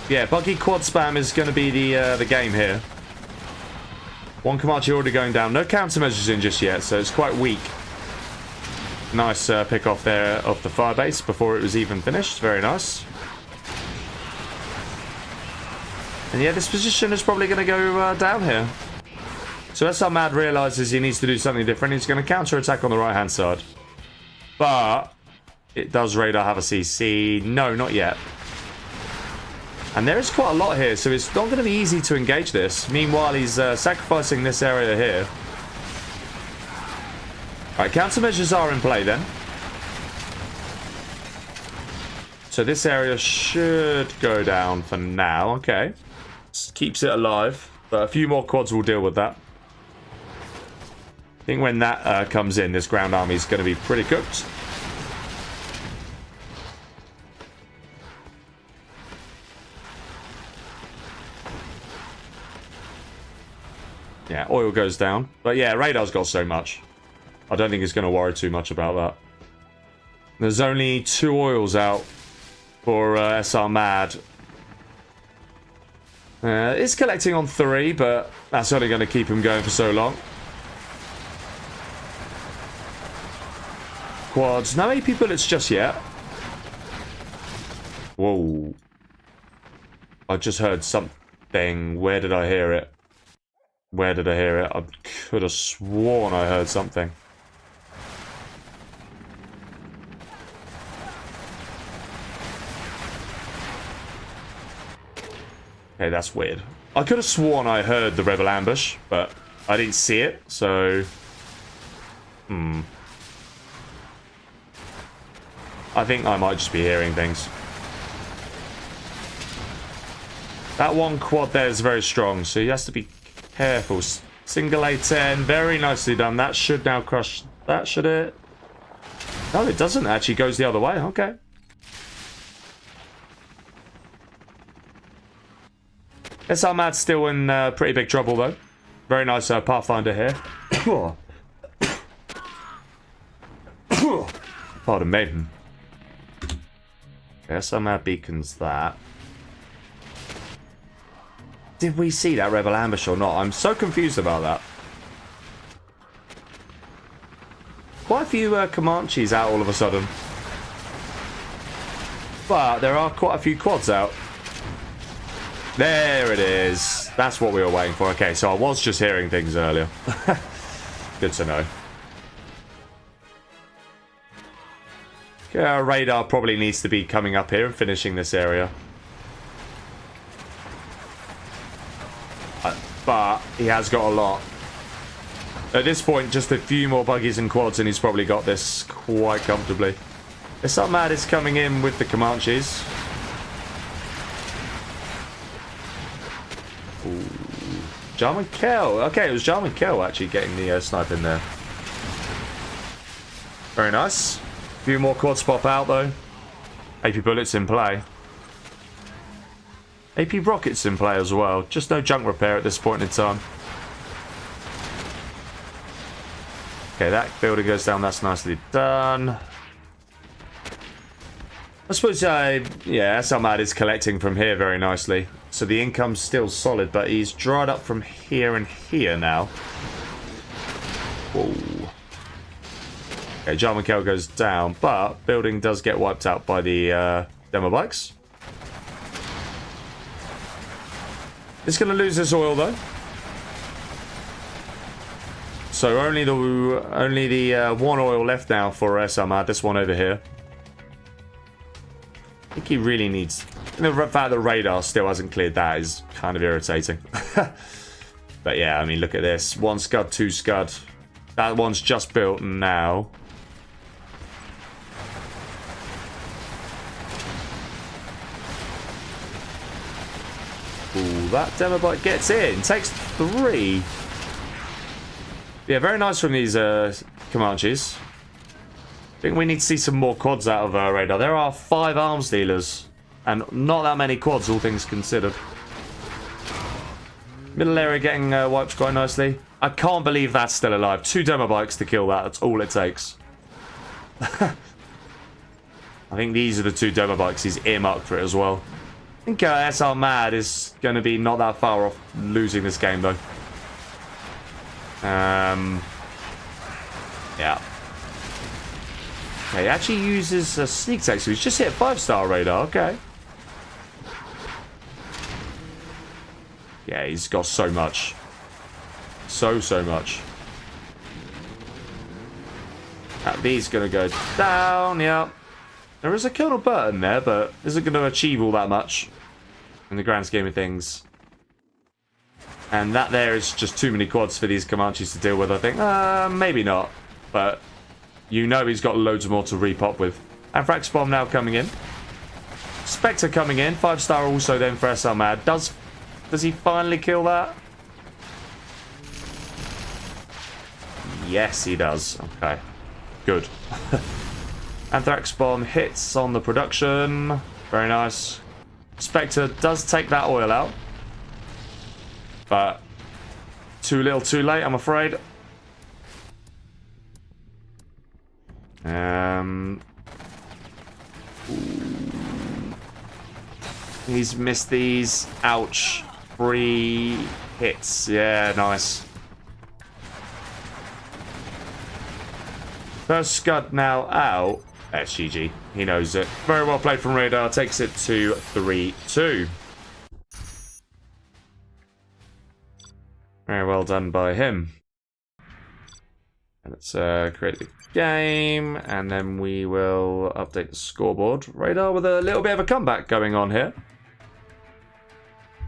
Yeah, buggy quad spam is going to be the game here. One Comanche already going down. No countermeasures in just yet, so it's quite weak. Nice pick off there of the firebase before it was even finished. Very nice. And yeah, this position is probably going to go down here. So SR Mad realizes he needs to do something different. He's going to counter-attack on the right-hand side. But it does RaDaR have a CC? No, not yet. And there is quite a lot here, so it's not going to be easy to engage this. Meanwhile, he's sacrificing this area here. Alright, countermeasures are in play then. So this area should go down for now. Okay. Keeps it alive. But a few more quads will deal with that. I think when that comes in, this ground army is going to be pretty cooked. Yeah, oil goes down. But yeah, RaDaR's got so much. I don't think he's going to worry too much about that. There's only 2 oils out for SR Mad. It's collecting on 3, but that's only going to keep him going for so long. Quads. No AP bullets just yet. Whoa. I just heard something. Where did I hear it? Where did I hear it? I could have sworn I heard something. Okay, that's weird. I could have sworn I heard the Rebel ambush, but I didn't see it, so... I think I might just be hearing things. That one quad there is very strong, so he has to be careful. Single A10, very nicely done. That should now crush that, should it? No, it doesn't. It actually goes the other way. Okay. SR Mad's still in pretty big trouble, though. Very nice Pathfinder here. Pardon me. SR Mad beacons that. Did we see that Rebel ambush or not? I'm so confused about that. Quite a few Comanches out all of a sudden. But there are quite a few quads out. There it is. That's what we were waiting for. Okay, so I was just hearing things earlier. Good to know. Okay, RaDaR probably needs to be coming up here and finishing this area. But he has got a lot. At this point, just a few more buggies and quads and he's probably got this quite comfortably. SR Mad is coming in with the Comanches. Jarman Kell. Okay, it was Jarman Kell actually getting the snipe in there. Very nice. A few more quads pop out though. AP bullets in play. AP rockets in play as well. Just no junk repair at this point in time. Okay, that building goes down. That's nicely done. I suppose, yeah, SR Mad is collecting from here very nicely. So the income's still solid, but he's dried up from here and here now. Whoa. Okay, Jarman Kell goes down, but building does get wiped out by the demo bikes. It's going to lose this oil though. So only the 1 oil left now for SR Mad. This one over here. I think he really needs... The fact that RaDaR still hasn't cleared that is kind of irritating. But yeah, I mean, look at this. 1 scud, 2 scud. That one's just built now. Ooh, that demo bike gets in. Takes 3. Yeah, very nice from these Comanches. I think we need to see some more quads out of RaDaR. There are 5 arms dealers. And not that many quads, all things considered. Middle area getting wiped quite nicely. I can't believe that's still alive. 2 demo bikes to kill that. That's all it takes. I think these are the 2 demo bikes he's earmarked for it as well. I think SR Mad is going to be not that far off losing this game, though. Yeah. Okay, he actually uses a sneak attack, so he's just hit 5-star RaDaR. Okay. Yeah, he's got so much. So much. These going to go down, yeah. There is a Colonel Burton there, but isn't going to achieve all that much in the grand scheme of things. And that there is just too many quads for these Comanches to deal with, I think. Maybe not. But you know he's got loads more to repop with. Anthrax Bomb now coming in. Spectre coming in. 5-star also then for SR Mad. Does he finally kill that? Yes, he does. Okay. Good. Anthrax Bomb hits on the production. Very nice. Spectre does take that oil out. But Too little, too late, I'm afraid. He's missed these. Ouch. 3 hits. Yeah, nice. First Scud now out. That's GG. He knows it. Very well played from RaDaR. Takes it to 3-2. Very well done by him. Let's create the game, and then we will update the scoreboard. RaDaR with a little bit of a comeback going on here.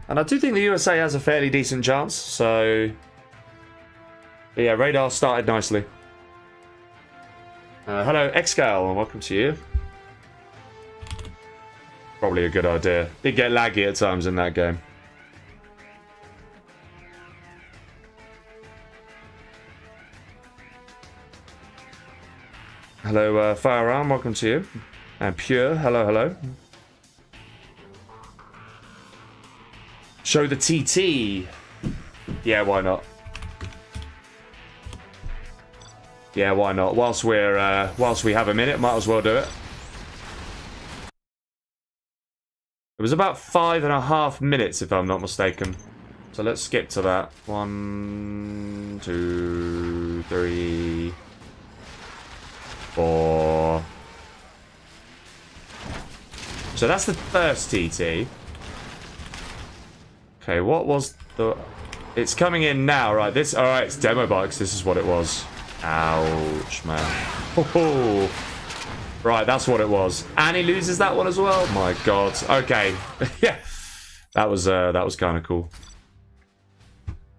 And I do think the USA has a fairly decent chance, so... But yeah, RaDaR started nicely. Hello, Xcal, and welcome to you. Probably a good idea. Did get laggy at times in that game. Hello, Firearm, welcome to you. And Pure, hello, hello. Show the TT. Yeah, why not? Yeah, why not? Whilst we have a minute, might as well do it. It was about 5.5 minutes, if I'm not mistaken. So let's skip to that. 1, 2, 3, 4. So that's the first TT. Okay, what was the... It's coming in now, right? This... Alright, it's demo bikes. This is what it was. Ouch, man. Oh, right, that's what it was. And he loses that one as well. My God. Okay. Yeah. That was kind of cool.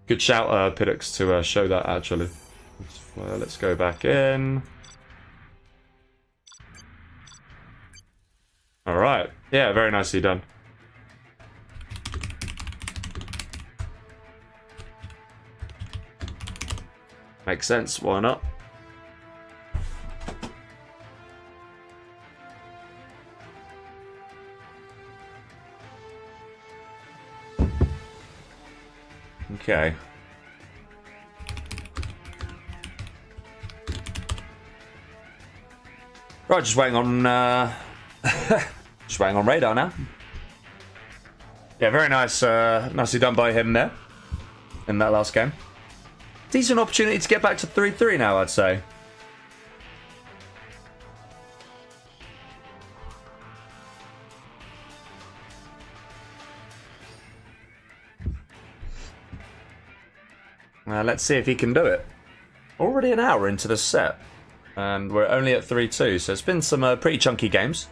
Good shout, Piddocks, to show that, actually. Let's go back in. Alright. Yeah, very nicely done. Makes sense, why not? Okay. Right, just waiting on just waiting on RaDaR now. Yeah, very nice, nicely done by him there in that last game. Decent opportunity to get back to 3-3 now, I'd say. Let's see if he can do it. Already an hour into the set, and we're only at 3-2, so it's been some pretty chunky games.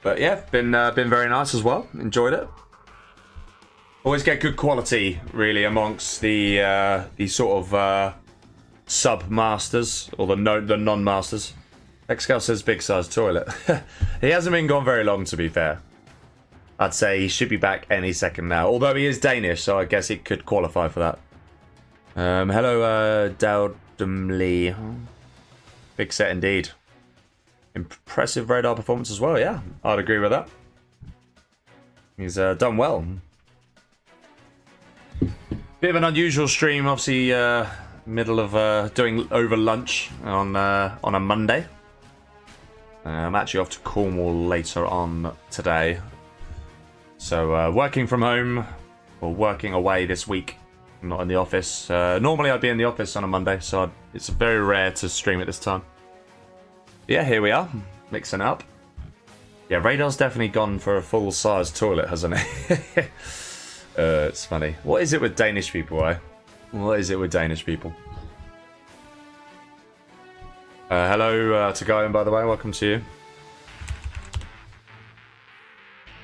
But yeah, been very nice as well. Enjoyed it. Always get good quality, really, amongst the sort of sub-masters, or the non-masters. Xcal says big size toilet. He hasn't been gone very long, to be fair. I'd say he should be back any second now. Although he is Danish, so I guess he could qualify for that. Hello, Dowdumley. Big set indeed. Impressive RaDaR performance as well, yeah. I'd agree with that. He's done well. Bit of an unusual stream, obviously, middle of doing over lunch on a Monday. I'm actually off to Cornwall later on today. So working from home, or working away this week. I'm not in the office. Normally I'd be in the office on a Monday, so it's very rare to stream at this time. Yeah, here we are, mixing up. Yeah, RaDaR's definitely gone for a full-size toilet, hasn't he? It's funny. What is it with Danish people, eh? What is it with Danish people? Hello to Guyan, by the way. Welcome to you.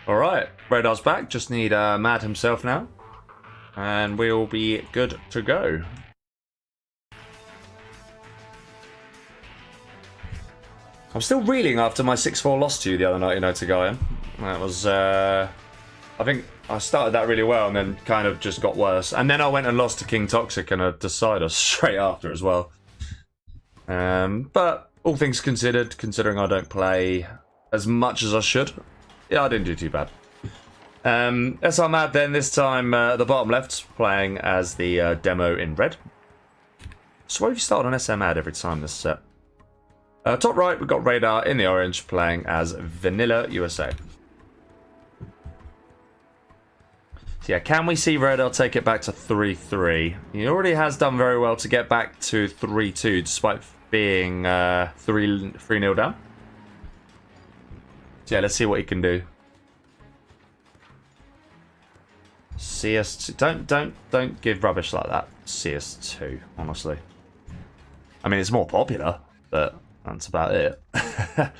Alright, RaDaR's back. Just need Mad himself now. And we'll be good to go. I'm still reeling after my 6-4 loss to you the other night, you know, to Guyan. That was, I think I started that really well and then kind of just got worse. And then I went and lost to King Toxic and a Decider straight after as well. But All things considered, considering I don't play as much as I should, yeah, I didn't do too bad. SR Mad then, this time the bottom left, playing as the demo in red. So why have you started on SR Mad every time this set? Top right, we've got RaDaR in the orange, playing as Vanilla USA. So yeah, can we see RaDaR take it back to 3-3? He already has done very well to get back to 3-2, despite being 3-0 down. So yeah, let's see what he can do. CS2, don't give rubbish like that. CS2, honestly. I mean, it's more popular, but that's about it. I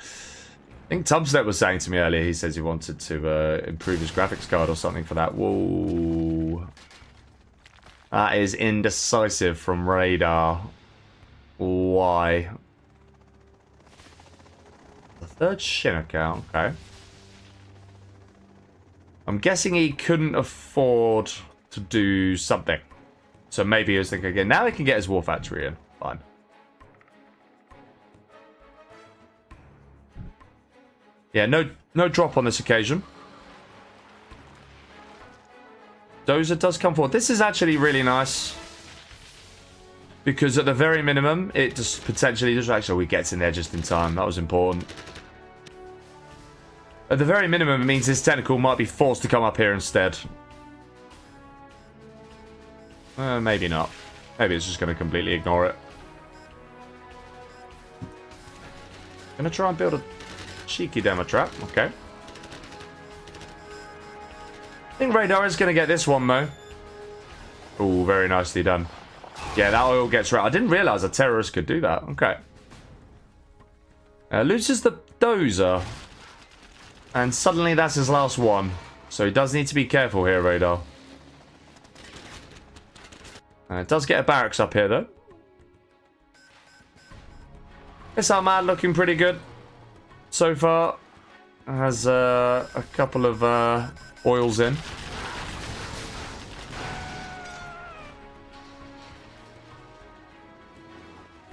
think Tumstep was saying to me earlier, he says he wanted to improve his graphics card or something for that. Whoa. That is indecisive from RaDaR. Why? The third shin account, okay. I'm guessing he couldn't afford to do something. So maybe he was thinking again, now he can get his War Factory in. Fine. Yeah, no drop on this occasion. Dozer does come forward. This is actually really nice. Because at the very minimum, it just potentially just actually we gets in there just in time. That was important. At the very minimum, it means his technical might be forced to come up here instead. Maybe not. Maybe it's just going to completely ignore it. Gonna try and build a cheeky demo trap. Okay. I think RaDaR is going to get this one, though. Oh, very nicely done. Yeah, that oil gets right. I didn't realize a terrorist could do that. Okay. Loses the dozer. And suddenly that's his last one. So he does need to be careful here, RaDaR. It does get a barracks up here, though. SR Mad looking pretty good so far. Has a couple of oils in.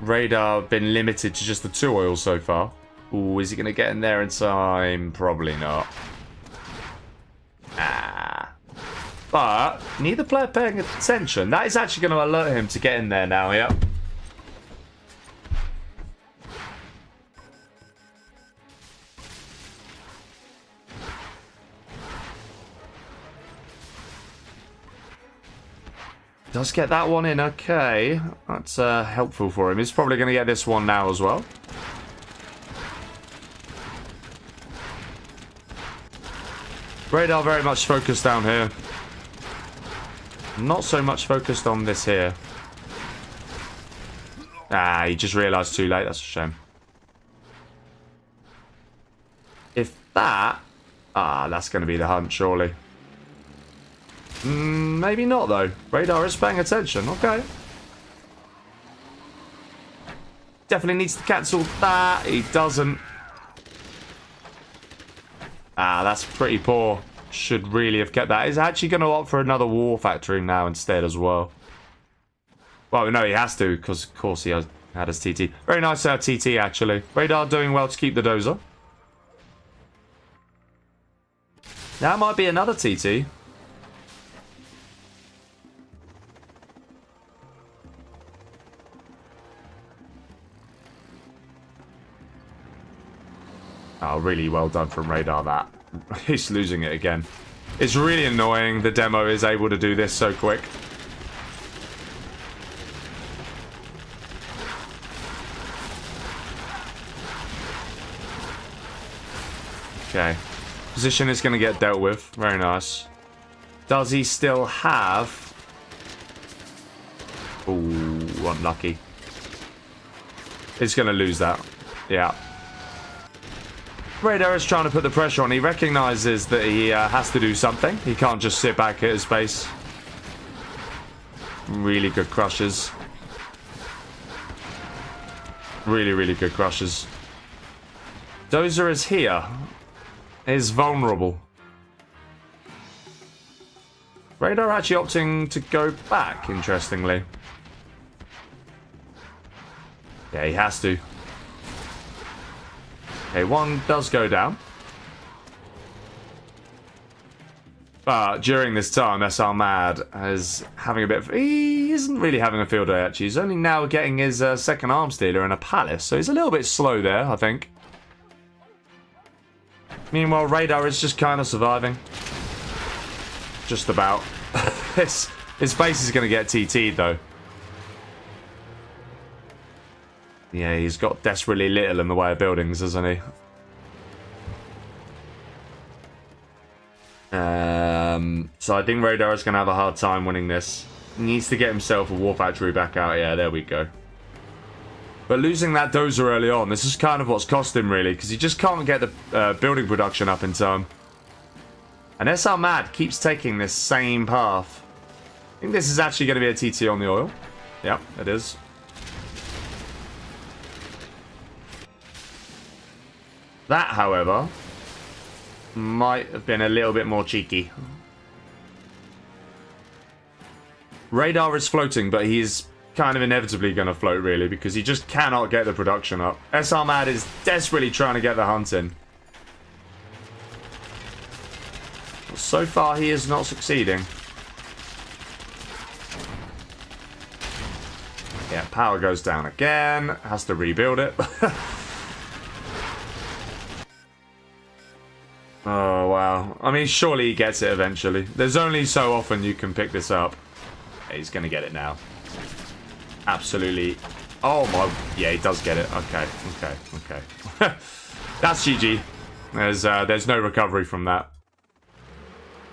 RaDaR been limited to just the 2 oils so far. Ooh, is he going to get in there in time? Probably not. But neither player paying attention. That is actually going to alert him to get in there now, yeah. Does get that one in, okay. That's helpful for him. He's probably going to get this one now as well. RaDaR very much focused down here. Not so much focused on this here. He just realised too late. That's a shame. If that... that's going to be the hunt, surely. Maybe not, though. RaDaR is paying attention. Okay. Definitely needs to cancel that. He doesn't. That's pretty poor. Should really have kept that. He's actually going to opt for another War Factory now instead as well. Well, no, he has to, because of course he had his TT. Very nice TT, actually. RaDaR doing well to keep the dozer. That might be another TT. Oh, really well done from RaDaR, that. He's losing it again. It's really annoying the demo is able to do this so quick. Okay. Position is going to get dealt with. Very nice. Does he still have... Ooh, unlucky. He's going to lose that. Yeah. RaDaR is trying to put the pressure on. He recognises that he has to do something. He can't just sit back at his base. Really good crushes. Really, really good crushes. Dozer is here. Is vulnerable. RaDaR actually opting to go back, interestingly. Yeah, he has to. Okay, one does go down. But during this time, SR Mad is having a bit of... He isn't really having a field day, actually. He's only now getting his second arms dealer and a palace. So he's a little bit slow there, I think. Meanwhile, RaDaR is just kind of surviving. Just about. His base is going to get TT'd, though. Yeah, he's got desperately little in the way of buildings, hasn't he? So I think RaDaR is going to have a hard time winning this. He needs to get himself a war factory back out. Yeah, there we go. But losing that dozer early on, this is kind of what's cost him, really, because he just can't get the building production up in time. And SR Mad keeps taking this same path. I think this is actually going to be a TT on the oil. Yep, it is. That, however, might have been a little bit more cheeky. RaDaR is floating, but he's kind of inevitably going to float, really, because he just cannot get the production up. SR Mad is desperately trying to get the hunt in. So far, he is not succeeding. Yeah, power goes down again. Has to rebuild it. Oh, wow. I mean, surely he gets it eventually. There's only so often you can pick this up. Yeah, he's going to get it now. Absolutely. Oh, my... Yeah, he does get it. Okay. That's GG. There's no recovery from that.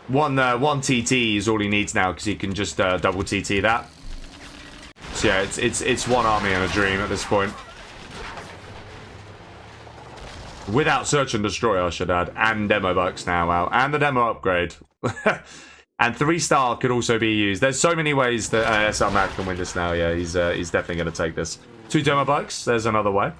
One TT is all he needs now, because he can just double TT that. So yeah, it's one army and a dream at this point. Without search and destroy, I should add, and demo bikes now out, and the demo upgrade. And 3-star could also be used. There's so many ways that SR Mad can win this now. Yeah, he's definitely going to take this. 2 demo bikes. There's another way.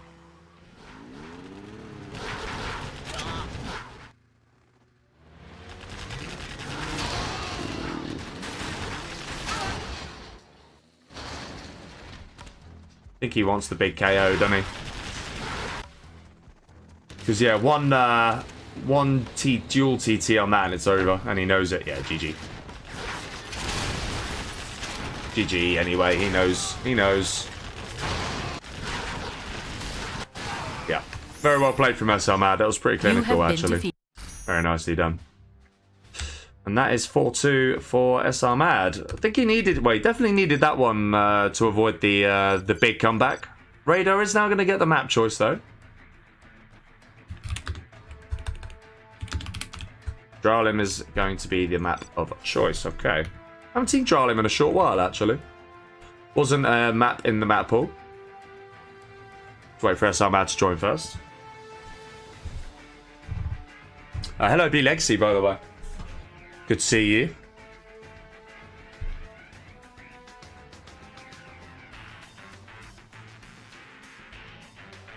I think he wants the big KO, doesn't he? Because, yeah, one dual TT on that and it's over. And he knows it. Yeah, GG. GG, anyway. He knows. He knows. Yeah. Very well played from SR Mad. That was pretty clinical, actually. Very nicely done. And that is 4-2 for SR Mad. I think he needed... Well, he definitely needed that one to avoid the big comeback. RaDaR is now going to get the map choice, though. Dralim is going to be the map of choice. Okay. I haven't seen Dralim in a short while, actually. Wasn't a map in the map pool. Let's wait for SR Mad to join first. Hello, B Legacy, by the way. Good to see you.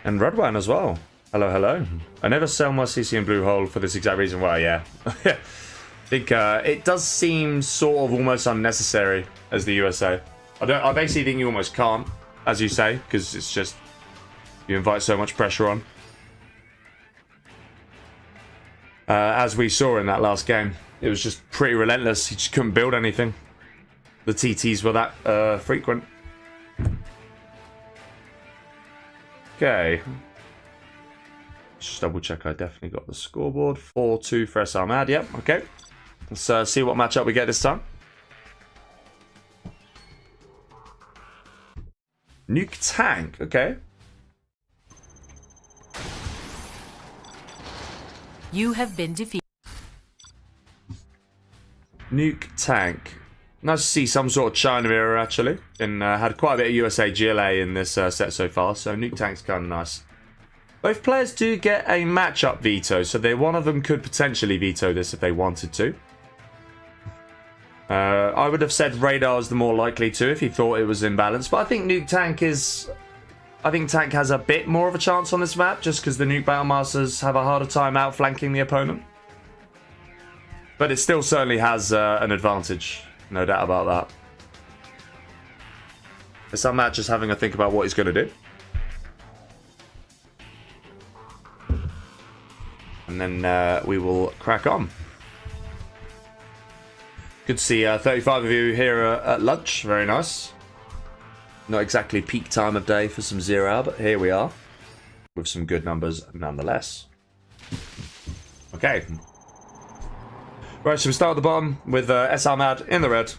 And Redwan as well. Hello, hello. I never sell my CC in Blue Hole for this exact reason. Well, yeah. I think it does seem sort of almost unnecessary as the USA. I basically think you almost can't, as you say, because it's just you invite so much pressure on. As we saw in that last game, it was just pretty relentless. You just couldn't build anything. The TTs were that frequent. Okay. Just double check I definitely got the scoreboard. 4-2 for SR Mad. Yep, okay. Let's see what matchup we get this time. Nuke Tank, okay. You have been defeated. Nuke Tank. Nice to see some sort of China mirror, actually. And had quite a bit of USA GLA in this set so far, so Nuke Tank's kind of nice. Both players do get a matchup veto, so one of them could potentially veto this if they wanted to. I would have said RaDaR is the more likely to if he thought it was imbalanced, but I think Nuke Tank is... I think Tank has a bit more of a chance on this map, just because the Nuke Battlemasters have a harder time outflanking the opponent. But it still certainly has an advantage, no doubt about that. SR Mad just having a think about what he's going to do. and then we will crack on. Good to see 35 of you here at lunch. Very nice. Not exactly peak time of day for some 0-hour, but here we are. With some good numbers nonetheless. Okay. Right, so we start at the bottom with SR Mad in the red.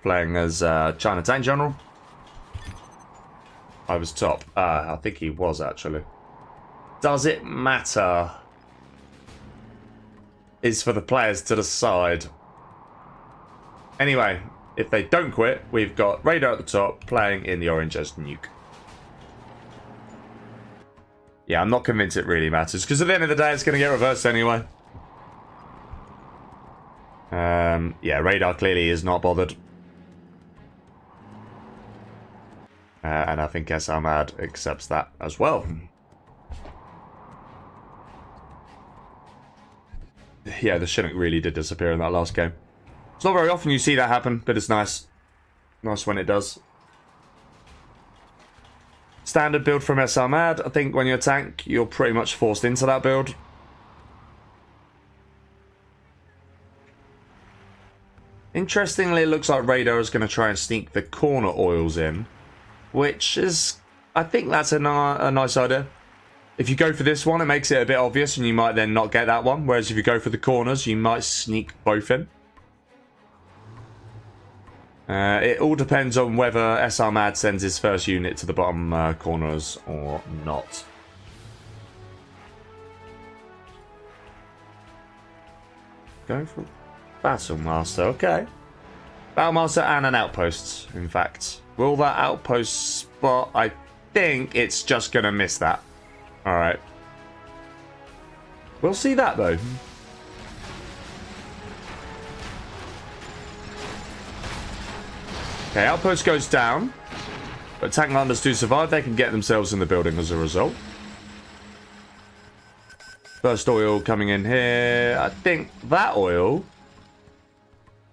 Playing as China Tank General. I was top. I think he was, actually. Does it matter? Is for the players to decide. Anyway, if they don't quit, we've got RaDaR at the top, playing in the orange as Nuke. Yeah, I'm not convinced it really matters, because at the end of the day, it's going to get reversed anyway. Yeah, RaDaR clearly is not bothered. And I think SR Mad accepts that as well. Yeah, the Chinook really did disappear in that last game. It's not very often you see that happen, but it's nice. Nice when it does. Standard build from SR Mad. I think when you're a tank, you're pretty much forced into that build. Interestingly, it looks like RaDaR is going to try and sneak the corner oils in. Which is... I think that's a nice idea. If you go for this one, it makes it a bit obvious, and you might then not get that one. Whereas if you go for the corners, you might sneak both in. It all depends on whether SR Mad sends his first unit to the bottom corners or not. Go for Battle Master, okay. Battle Master and an outpost, in fact. Will that outpost spot? I think it's just going to miss that. Alright. We'll see that, though. Okay, outpost goes down. But tank landers do survive. They can get themselves in the building as a result. First oil coming in here. I think that oil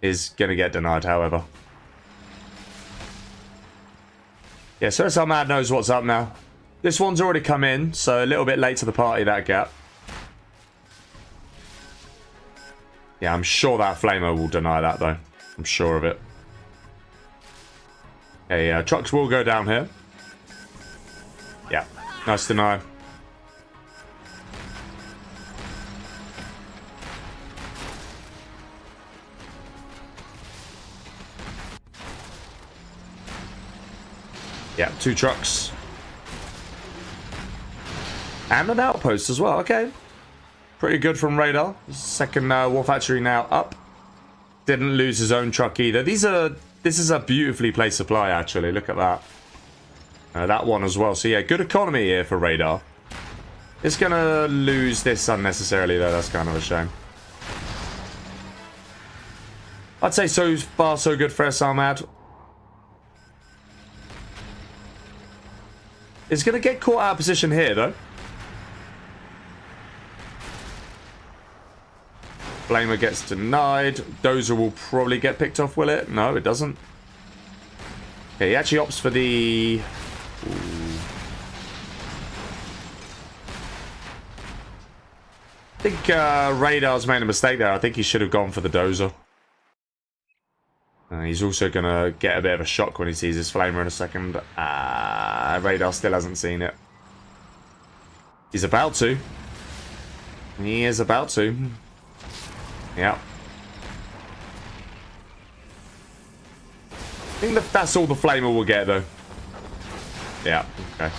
is going to get denied, however. Yeah, so SR Mad knows what's up now. This one's already come in, so a little bit late to the party, that gap. Yeah, I'm sure that Flamer will deny that, though. I'm sure of it. Okay, trucks will go down here. Yeah, nice deny. Yeah, 2 trucks. And an outpost as well, okay. Pretty good from RaDaR. Second War Factory now up. Didn't lose his own truck either. This is a beautifully placed supply, actually. Look at that. That one as well. So yeah, good economy here for RaDaR. It's going to lose this unnecessarily, though. That's kind of a shame. I'd say so far so good for SR Mad. It's going to get caught out of position here, though. Flamer gets denied. Dozer will probably get picked off, will it? No, it doesn't. Okay, he actually opts for the... Ooh. I think RaDaR's made a mistake there. I think he should have gone for the Dozer. He's also going to get a bit of a shock when he sees his Flamer in a second. RaDaR still hasn't seen it. He's about to. He is about to. Yeah. I think that's all the Flamer will get, though. Yeah, okay.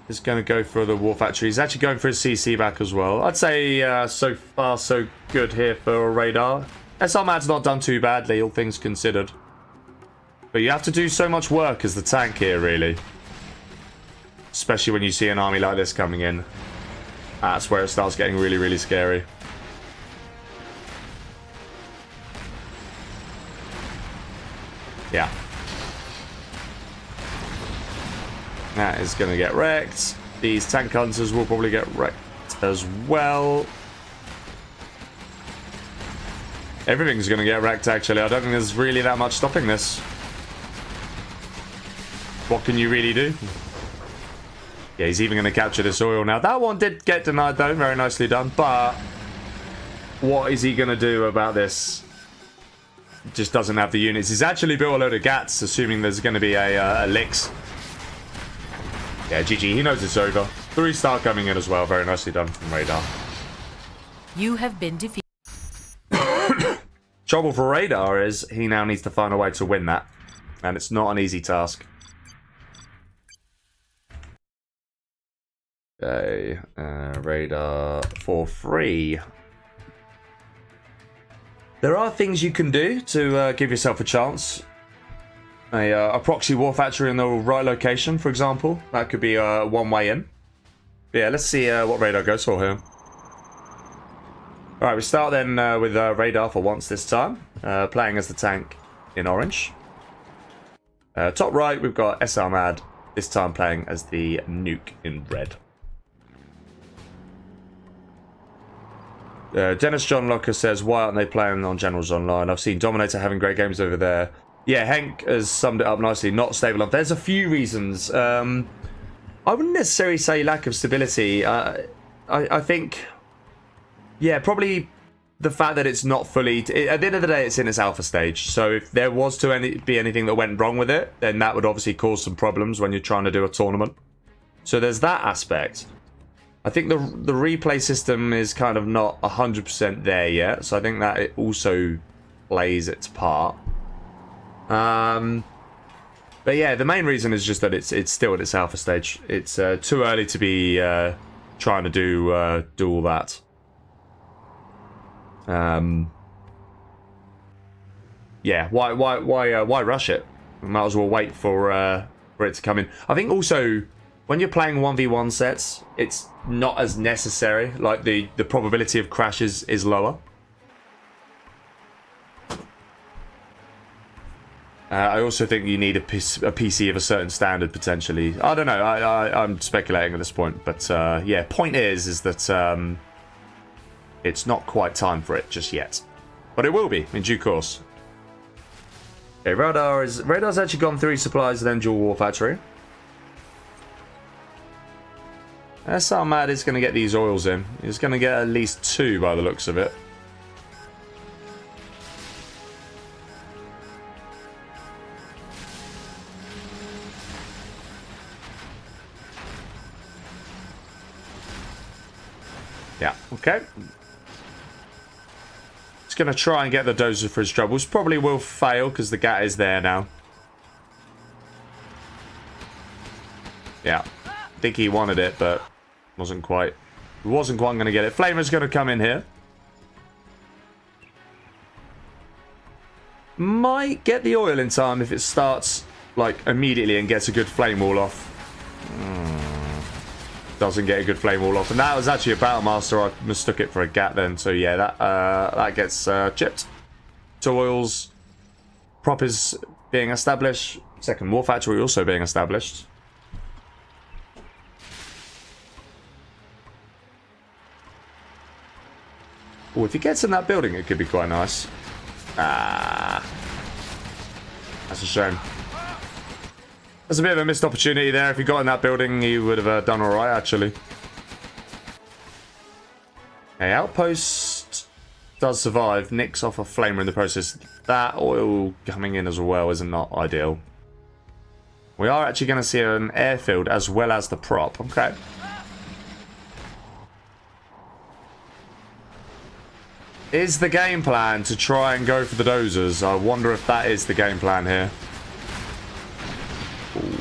He's going to go for the War Factory. He's actually going for his CC back as well. I'd say so far so good here for RaDaR. SR Mad's not done too badly, all things considered. But you have to do so much work as the tank here, really. Especially when you see an army like this coming in. That's where it starts getting really, really scary. Yeah. That is going to get wrecked. These tank hunters will probably get wrecked as well. Everything's going to get wrecked, actually. I don't think there's really that much stopping this. what can you really do? Yeah, he's even going to capture this oil now. That one did get denied, though. Very nicely done. But what is he going to do about this? Just doesn't have the units. He's actually built a load of gats, assuming there's going to be a licks. Yeah, GG. He knows it's over. 3-star coming in as well. Very nicely done from RaDaR. You have been defeated. Trouble for RaDaR is he now needs to find a way to win that. And it's not an easy task. Okay, RaDaR for free. There are things you can do to give yourself a chance. A proxy war factory in the right location, for example. That could be one way in. But yeah, let's see what RaDaR goes for here. Alright, we start then with RaDaR for once this time. Playing as the tank in orange. Top right, we've got SR Mad. This time playing as the nuke in red. Dennis John Locker says, why aren't they playing on Generals Online? I've seen Dominator having great games over there. Yeah, Henk has summed it up nicely. Not stable enough. There's a few reasons. I wouldn't necessarily say lack of stability. I think, yeah, probably the fact that it's not fully... At the end of the day, it's in its alpha stage. So if there was to be anything that went wrong with it, then that would obviously cause some problems when you're trying to do a tournament. So there's that aspect. I think the replay system is kind of not 100% there yet, so I think that it also plays its part. But yeah, the main reason is just that it's still at its alpha stage. It's too early to be trying to do all that. Yeah, why rush it? We might as well wait for it to come in. I think also, when you're playing 1v1 sets, it's not as necessary. Like, the probability of crashes is lower. I also think you need a PC of a certain standard, potentially. I don't know. I'm speculating at this point. But, yeah, point is that it's not quite time for it just yet. But it will be, in due course. Okay, RaDaR's actually gone 3 supplies, then Dual War Factory. SR Mad is going to get these oils in. He's going to get at least 2 by the looks of it. Yeah, okay. He's going to try and get the dozer for his troubles. Probably will fail because the gat is there now. Yeah. I think he wanted it, but wasn't quite going to get it. Flamer's going to come in here. Might get the oil in time if it starts like immediately and gets a good flame wall off. Doesn't get a good flame wall off, and that was actually a Battle Master. I mistook it for a gat then. So yeah, that gets chipped. 2 oils. Prop is being established. Second War Factory also being established. Oh, if he gets in that building, it could be quite nice. Ah. That's a shame. There's a bit of a missed opportunity there. If he got in that building, he would have done alright, actually. Okay, Outpost does survive. Nicks off a flamer in the process. That oil coming in as well is not ideal. We are actually going to see an airfield as well as the prop. Okay. Is the game plan to try and go for the dozers? I wonder if that is the game plan here. Ooh.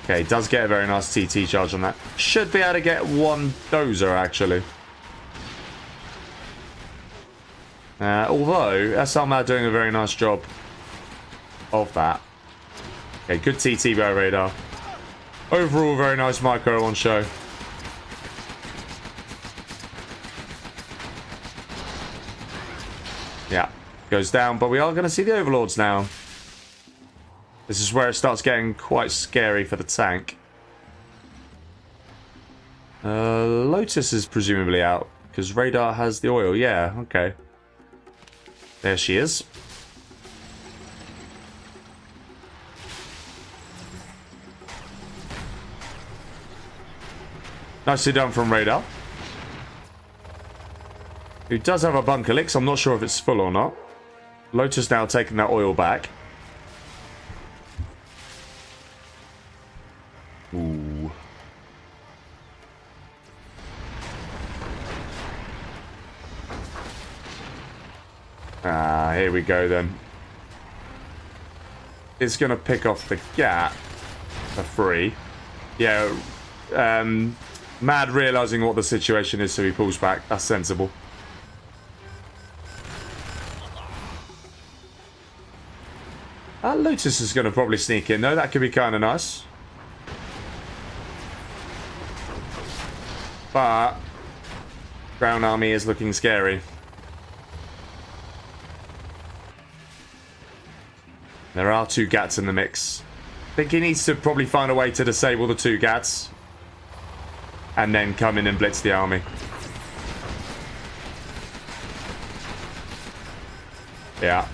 Okay, does get a very nice TT charge on that. Should be able to get 1 dozer, actually. Although, SR Mad doing a very nice job of that. Okay, good TT by RaDaR. Overall, very nice micro on show. Yeah, goes down, but we are going to see the Overlords now. This is where it starts getting quite scary for the tank. Lotus is presumably out, because RaDaR has the oil. Yeah, okay. There she is. Nicely done from RaDaR. Who does have a bunker elixir. I'm not sure if it's full or not. Lotus now taking that oil back. Ooh. Ah, here we go then. It's going to pick off the gap for free. Yeah, Mad realising what the situation is, so he pulls back. That's sensible. Lotus is going to probably sneak in, though. That could be kind of nice. But Ground Army is looking scary. There are 2 GATs in the mix. I think he needs to probably find a way to disable the 2 GATs. And then come in and blitz the army. Yeah.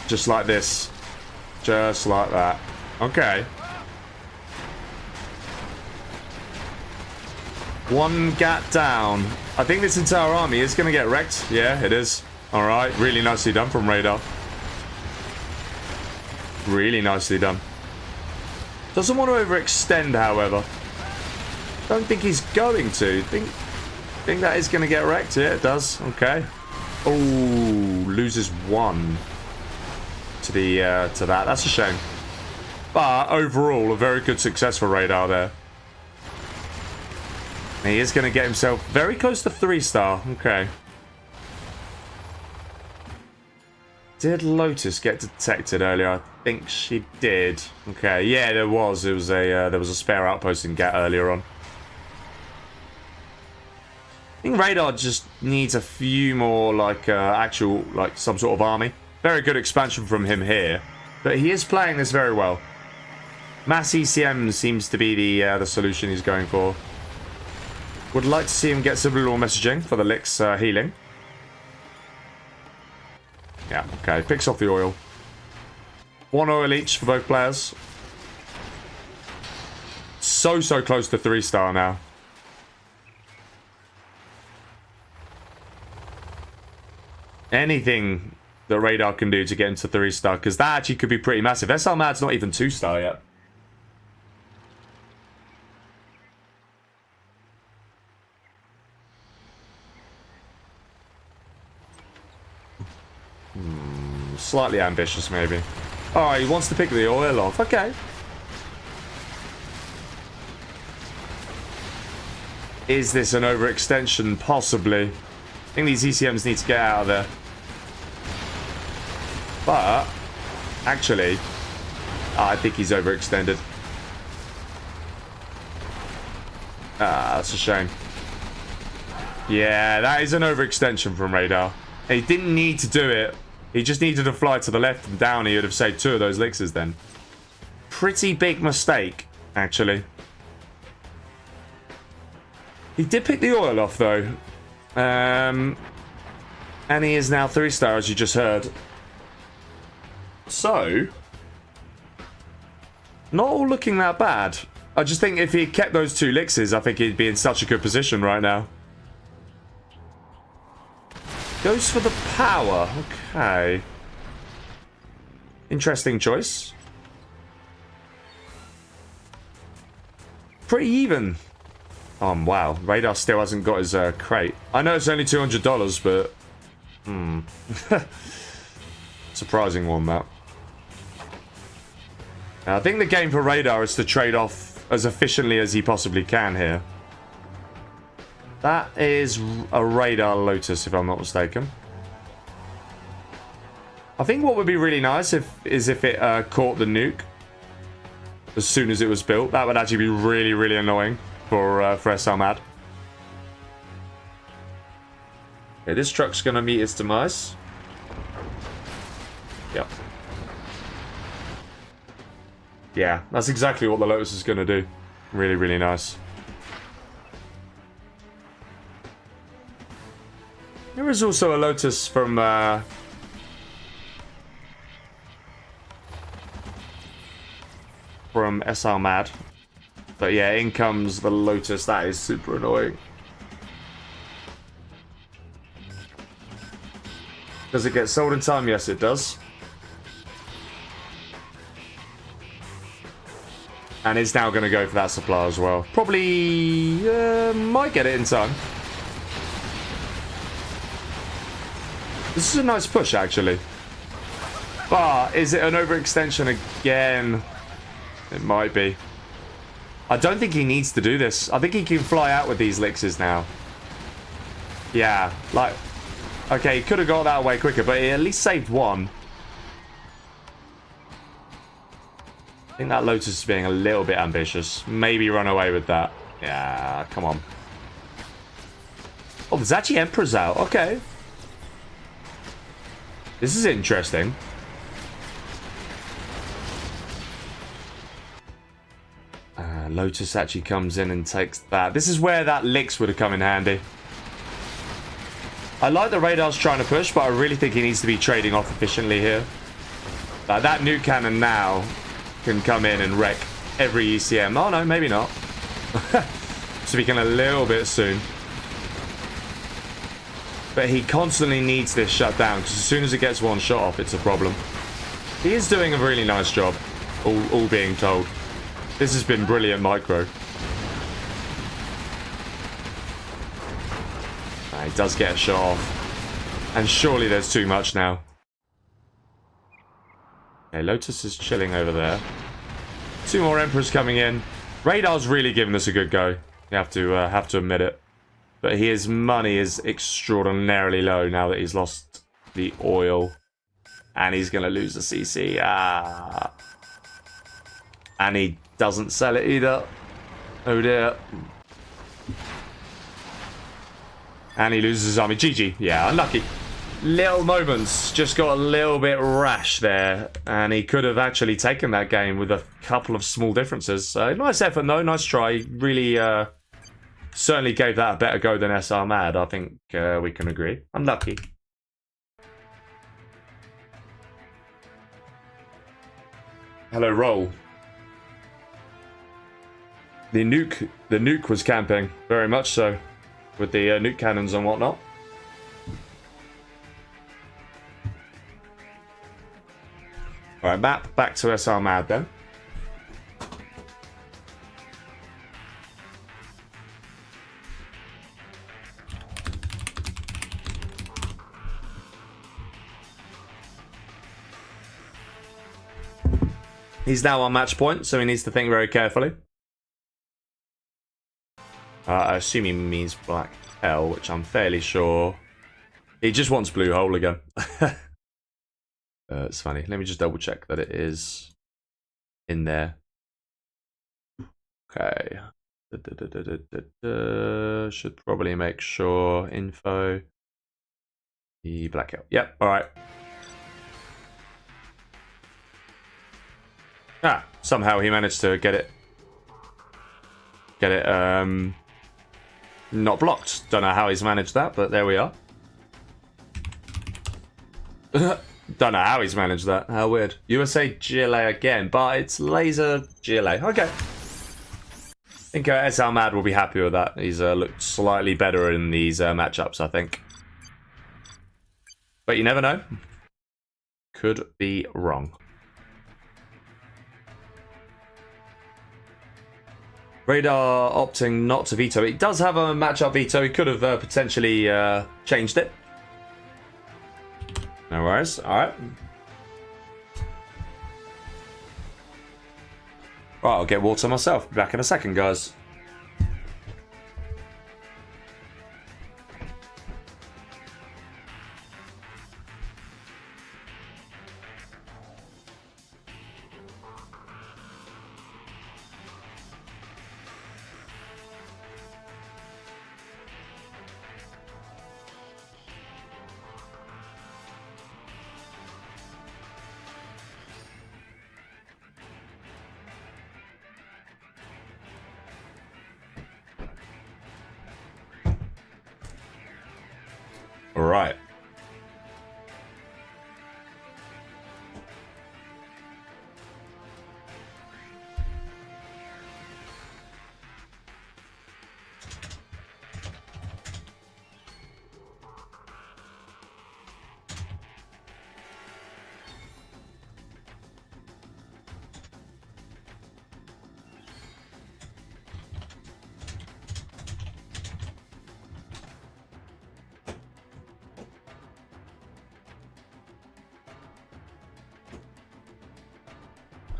Just like this. Just like that. Okay. 1 GAT down. I think this entire army is going to get wrecked. Yeah, it is. Alright. Really nicely done from RaDaR. Really nicely done. Doesn't want to overextend, however. Don't think he's going to. Think that is going to get wrecked. Yeah, it does. Okay. Oh, loses 1 to the to that. That's a shame. But overall, a very good success for RaDaR there. He is going to get himself very close to 3-star. Okay. Did Lotus get detected earlier? I think she did. Okay, yeah, there was. There was a spare outpost in GAT earlier on. I think RaDaR just needs a few more, like, actual, like, some sort of army. Very good expansion from him here. But he is playing this very well. Mass ECM seems to be the solution he's going for. Would like to see him get subliminal messaging for the Licks healing. Yeah, okay. Picks off the oil. 1 oil each for both players. So close to 3-star now. Anything that RaDaR can do to get into 3-star, because that actually could be pretty massive. SR Mad's not even 2-star yet. Slightly ambitious, maybe. Oh, he wants to pick the oil off. Okay. Is this an overextension? Possibly. I think these ECMs need to get out of there. But, actually, I think he's overextended. Ah, that's a shame. Yeah, that is an overextension from RaDaR. He didn't need to do it. He just needed to fly to the left and down. He would have saved 2 of those elixirs then. Pretty big mistake, actually. He did pick the oil off, though. And he is now 3-star, as you just heard. So, not all looking that bad. I just think if he had kept those 2 elixirs, I think he'd be in such a good position right now. Goes for the power. Okay. Interesting choice. Pretty even. Wow. RaDaR still hasn't got his crate. I know it's only $200, but... surprising one, that. Now, I think the game for RaDaR is to trade off as efficiently as he possibly can here. That is a RaDaR Lotus, if I'm not mistaken. I think what would be really nice is if it caught the nuke as soon as it was built. That would actually be really, really annoying for SR Mad. Okay, this truck's going to meet its demise. Yep. Yeah, that's exactly what the Lotus is going to do. Really, really nice. There is also a Lotus from SR Mad But yeah, in comes the Lotus. That is super annoying. Does it get sold in time? Yes, it does. And it's now going to go for that supply as well. Probably might get it in time. This is a nice push, actually. But is it an overextension again? It might be. I don't think he needs to do this. I think he can fly out with these elixirs now. Yeah, like... Okay, he could have got that away quicker, but he at least saved one. I think that Lotus is being a little bit ambitious. Maybe run away with that. Yeah, come on. Oh, there's actually Emperors out. Okay. This is interesting. Lotus actually comes in and takes that. This is where that Lix would have come in handy. I like the RaDaR's trying to push, but I really think he needs to be trading off efficiently here. Like that nuke cannon now can come in and wreck every ECM. Oh no, maybe not. Speaking a little bit soon. But he constantly needs this shut down, because as soon as it gets one shot off, it's a problem. He is doing a really nice job, all being told. This has been brilliant micro. He does get a shot off. And surely there's too much now. Okay, Lotus is chilling over there. 2 more Emperors coming in. RaDaR's really giving this a good go. You have to admit it. But his money is extraordinarily low now that he's lost the oil. And he's going to lose the CC. And he doesn't sell it either. Oh dear. And he loses his army. GG. Yeah, unlucky. Little moments. Just got a little bit rash there. And he could have actually taken that game with a couple of small differences. Nice effort though. Nice try. Really certainly gave that a better go than SR Mad. I think we can agree. Unlucky. Hello, Roll. The nuke was camping. Very much so. With the nuke cannons and whatnot. Alright, map back to SR Mad then. He's now on match point, so he needs to think very carefully. I assume he means black hell, which I'm fairly sure. He just wants blue hole again. It's funny. Let me just double check that it is in there. Okay. Should probably make sure. Info. The black hell. Yep, alright. Somehow he managed to get it not blocked. Don't know how he's managed that, but there we are. Don't know how he's managed that. How weird. USA GLA again, but it's laser GLA. Okay. I think SR Mad will be happy with that. He's looked slightly better in these matchups, I think. But you never know. Could be wrong. RaDaR opting not to veto. It does have a matchup veto. He could have potentially changed it. No worries. Alright. Right, I'll get water myself. Be back in a second, guys. Right.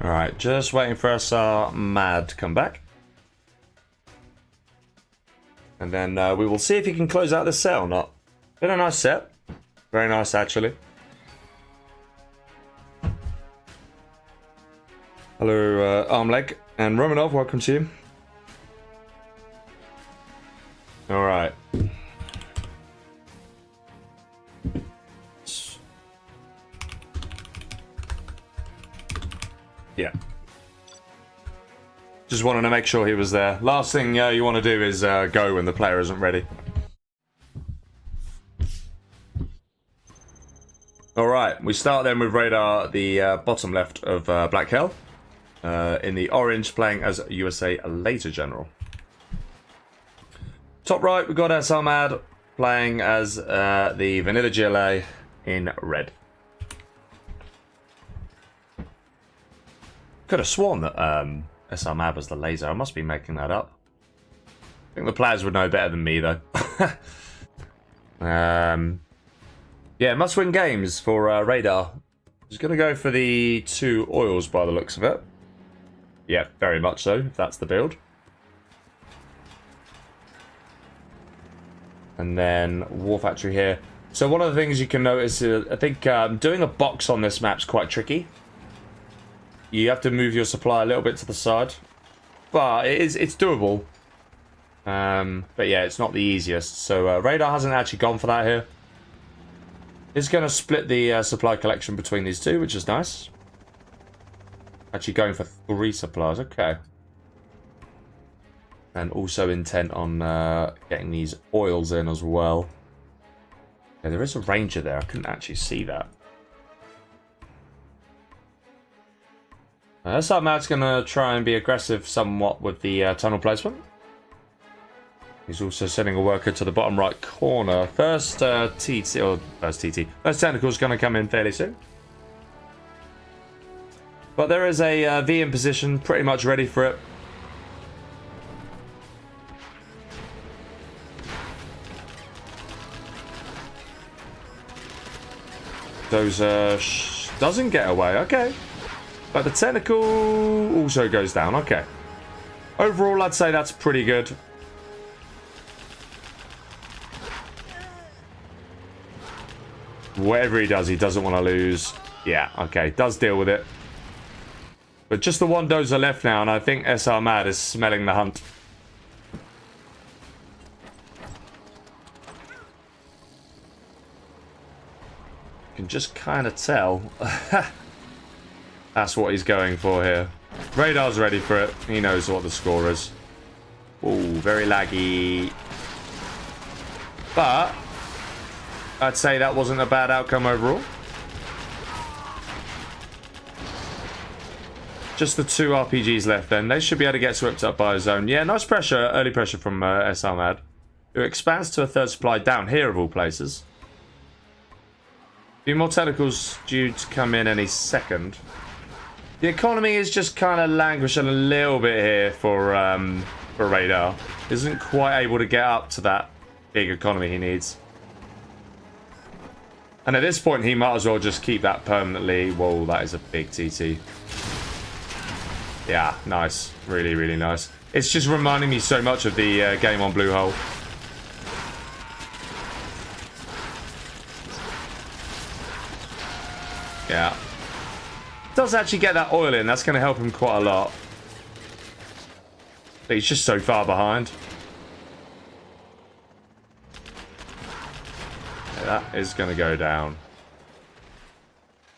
Alright, just waiting for SR Mad to come back. And then we will see if he can close out this set or not. Been a nice set. Very nice, actually. Hello, Armleg and Romanov, welcome to you. Alright. Yeah. Just wanted to make sure he was there. Last thing you want to do is go when the player isn't ready. Alright, we start then with RaDaR, the bottom left of Black Hell. In the orange, playing as USA Laser General. Top right, we've got SR Mad playing as the Vanilla GLA in red. Could have sworn that SR Mad was the laser. I must be making that up. I think the players would know better than me, though. Yeah, must-win games for RaDaR. He's going to go for the 2 oils by the looks of it. Yeah, very much so, if that's the build. And then War Factory here. So one of the things you can notice is, I think doing a box on this map's quite tricky. You have to move your supply a little bit to the side. But it's doable. But yeah, it's not the easiest. So RaDaR hasn't actually gone for that here. He's going to split the supply collection between these two, which is nice. Actually going for 3 supplies, okay. And also intent on getting these oils in as well. Yeah, there is a ranger there, I couldn't actually see that. SR Mad's going to try and be aggressive somewhat with the tunnel placement. He's also sending a worker to the bottom right corner. First TT, or first TT. First tentacle's going to come in fairly soon. But there is a V in position, pretty much ready for it. Those doesn't get away, okay. But the tentacle also goes down, okay. Overall, I'd say that's pretty good. Whatever he doesn't want to lose. Yeah, okay, does deal with it. But just the 1 dozer left now, and I think SR Mad is smelling the hunt. You can just kind of tell. That's what he's going for here. RaDaR's ready for it. He knows what the score is. Ooh, very laggy. But I'd say that wasn't a bad outcome overall. Just the 2 RPGs left then. They should be able to get swept up by a zone. Yeah, nice pressure, early pressure from SR Mad, who expands to a 3rd supply down here of all places. A few more tentacles due to come in any second. The economy is just kind of languishing a little bit here for RaDaR. Isn't quite able to get up to that big economy he needs. And at this point, he might as well just keep that permanently. Whoa, that is a big TT. Yeah, nice. Really, really nice. It's just reminding me so much of the game on Blue Hole. Yeah. Does actually get that oil in. That's going to help him quite a lot. But he's just so far behind. That is going to go down.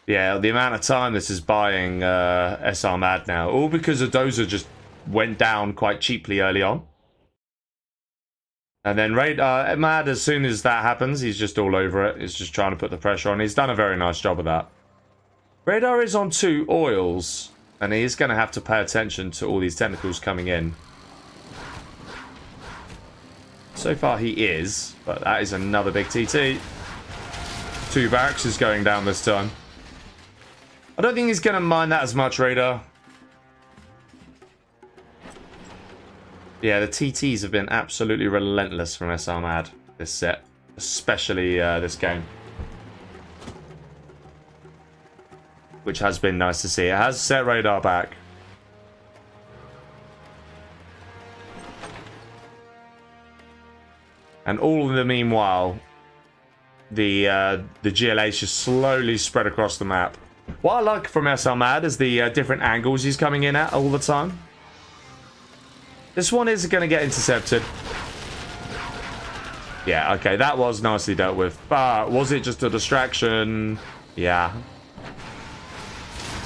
Yeah, the amount of time this is buying SR Mad now. All because the dozer just went down quite cheaply early on. And then RaDaR Mad, as soon as that happens, he's just all over it. He's just trying to put the pressure on. He's done a very nice job of that. RaDaR is on 2 oils. And he's going to have to pay attention to all these tentacles coming in. So far he is. But that is another big TT. 2 barracks is going down this time. I don't think he's going to mind that as much, RaDaR. Yeah, the TTs have been absolutely relentless from SR Mad this set. Especially this game. which has been nice to see. It has set RaDaR back. And all in the meanwhile, the GLA's just slowly spread across the map. What I like from SR Mad is the different angles he's coming in at all the time. This one is going to get intercepted. Yeah, okay, that was nicely dealt with. But was it just a distraction? Yeah.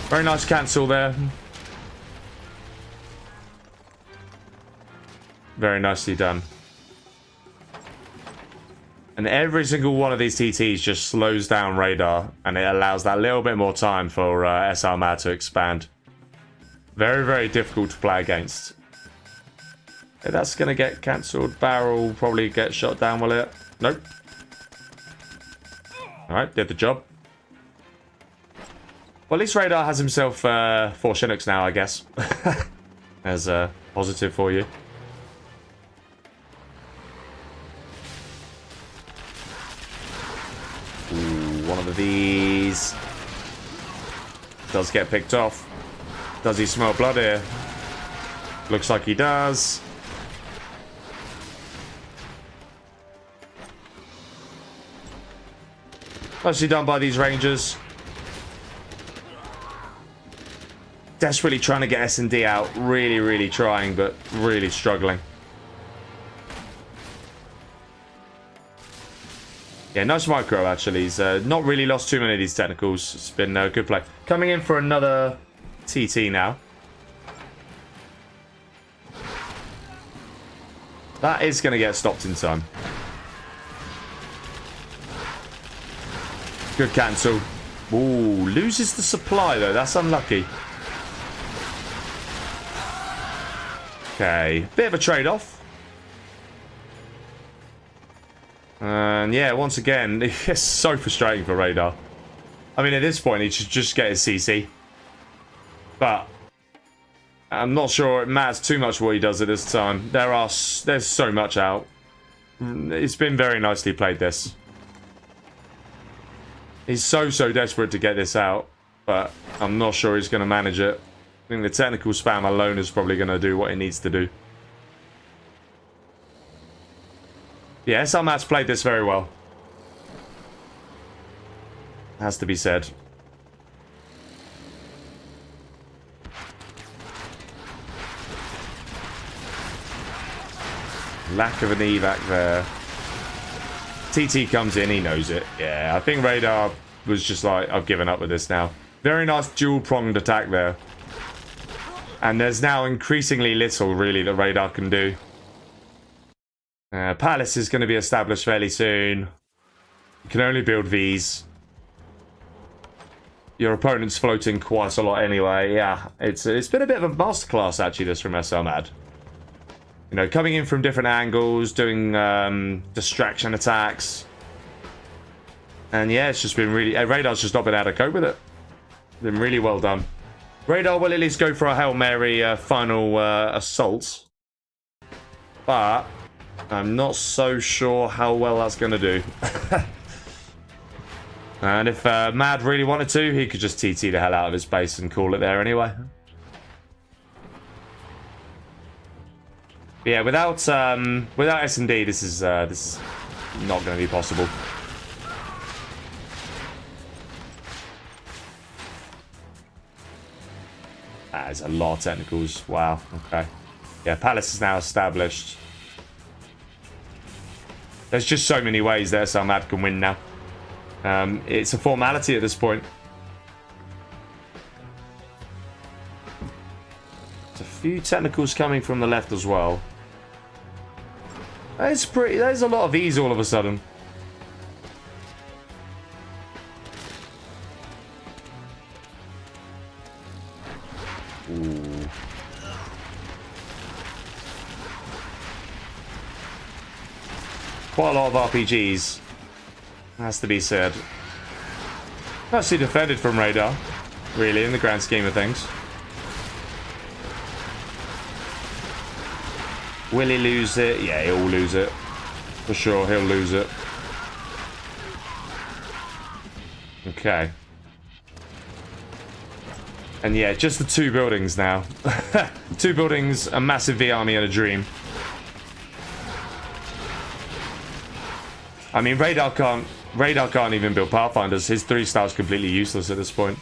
Very nice cancel there. Very nicely done. And every single one of these TTs just slows down RaDaR, and it allows that little bit more time for SR Mad to expand. Very, very difficult to play against. Okay, that's going to get cancelled. Barrel probably get shot down, will it? Nope. Alright, did the job. Well, at least RaDaR has himself 4 Chinooks now, I guess. As a positive for you. One of these does get picked off. Does he smell blood here? Looks like he does. Nicely done by these Rangers. Desperately trying to get S&D out. Really, really trying, but really struggling. Yeah, nice micro, actually. He's not really lost too many of these technicals. It's been a good play. Coming in for another TT now. That is going to get stopped in time. Good cancel. Ooh, loses the supply, though. That's unlucky. Okay, bit of a trade-off. And yeah, once again, it's so frustrating for RaDaR. I mean, at this point, he should just get his CC. But I'm not sure it matters too much what he does at this time. There's so much out. It's been very nicely played, this. He's so desperate to get this out. But I'm not sure he's going to manage it. I think the technical spam alone is probably going to do what it needs to do. Yeah, SR Mad's played this very well. Has to be said. Lack of an evac there. TT comes in, he knows it. Yeah, I think RaDaR was just like, I've given up with this now. Very nice dual-pronged attack there. And there's now increasingly little, really, that RaDaR can do. Palace is going to be established fairly soon. You can only build Vs. Your opponent's floating quite a lot anyway. Yeah, it's been a bit of a masterclass, actually, this from SR Mad. You know, coming in from different angles, doing distraction attacks. And yeah, it's just been really... RaDaR's just not been able to cope with it. Been really well done. RaDaR will at least go for a Hail Mary final assault. But I'm not so sure how well that's going to do. And if Mad really wanted to, he could just TT the hell out of his base and call it there anyway. But yeah, without S&D, this is not going to be possible. That is a lot of technicals. Wow. Okay. Yeah, Palace is now established. There's just so many ways that SR Mad can win now. It's a formality at this point. There's a few technicals coming from the left as well. There's a lot of ease all of a sudden. Ooh. Quite a lot of RPGs. Has to be said. Nicely defended from RaDaR, really, in the grand scheme of things. Will he lose it? Yeah, he'll lose it. For sure, he'll lose it. And yeah, just the 2 buildings now. 2 buildings, a massive V army, and a dream. I mean, RaDaR can't even build Pathfinders. His 3-star is completely useless at this point.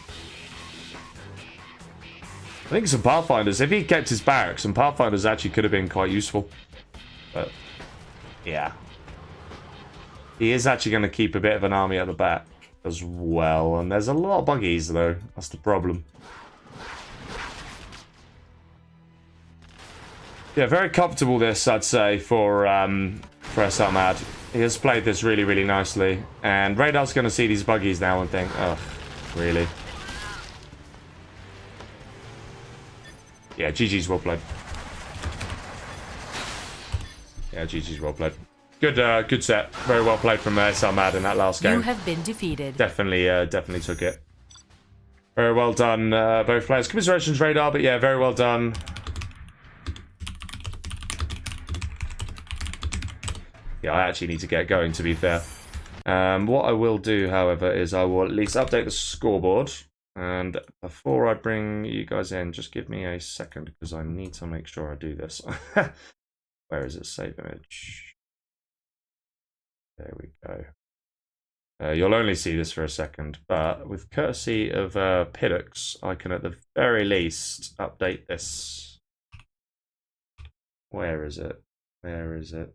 I think some Pathfinders, if he kept his barracks, some Pathfinders actually could have been quite useful. But, yeah. He is actually going to keep a bit of an army at the back as well. And there's a lot of buggies, though. That's the problem. Yeah, very comfortable this, I'd say, for SRMAD. He has played this really, really nicely. And RaDaR's going to see these buggies now and think, oh, really? Yeah, GG's well played. Yeah, GG's well played. Good set. Very well played from SRMAD in that last game. You have been defeated. Definitely took it. Very well done, both players. Commiserations, RaDaR, but yeah, very well done. Yeah, I actually need to get going, to be fair. What I will do, however, is I will at least update the scoreboard. And before I bring you guys in, just give me a second, because I need to make sure I do this. Where is it? Save image. There we go. You'll only see this for a second, but with courtesy of Piddux, I can at the very least update this. Where is it? Where is it?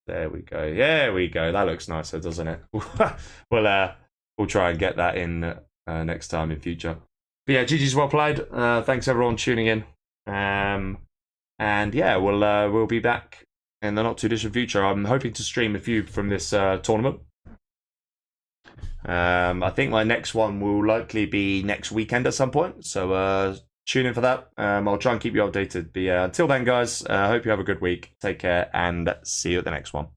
There we go. There we go. That looks nicer, doesn't it? We'll try and get that in next time in future. But yeah, GG's well played. Thanks everyone tuning in. And yeah, we'll be back in the not too distant future. I'm hoping to stream a few from this tournament. I think my next one will likely be next weekend at some point. So tune in for that. I'll try and keep you updated. But yeah, until then, guys, I hope you have a good week. Take care and see you at the next one.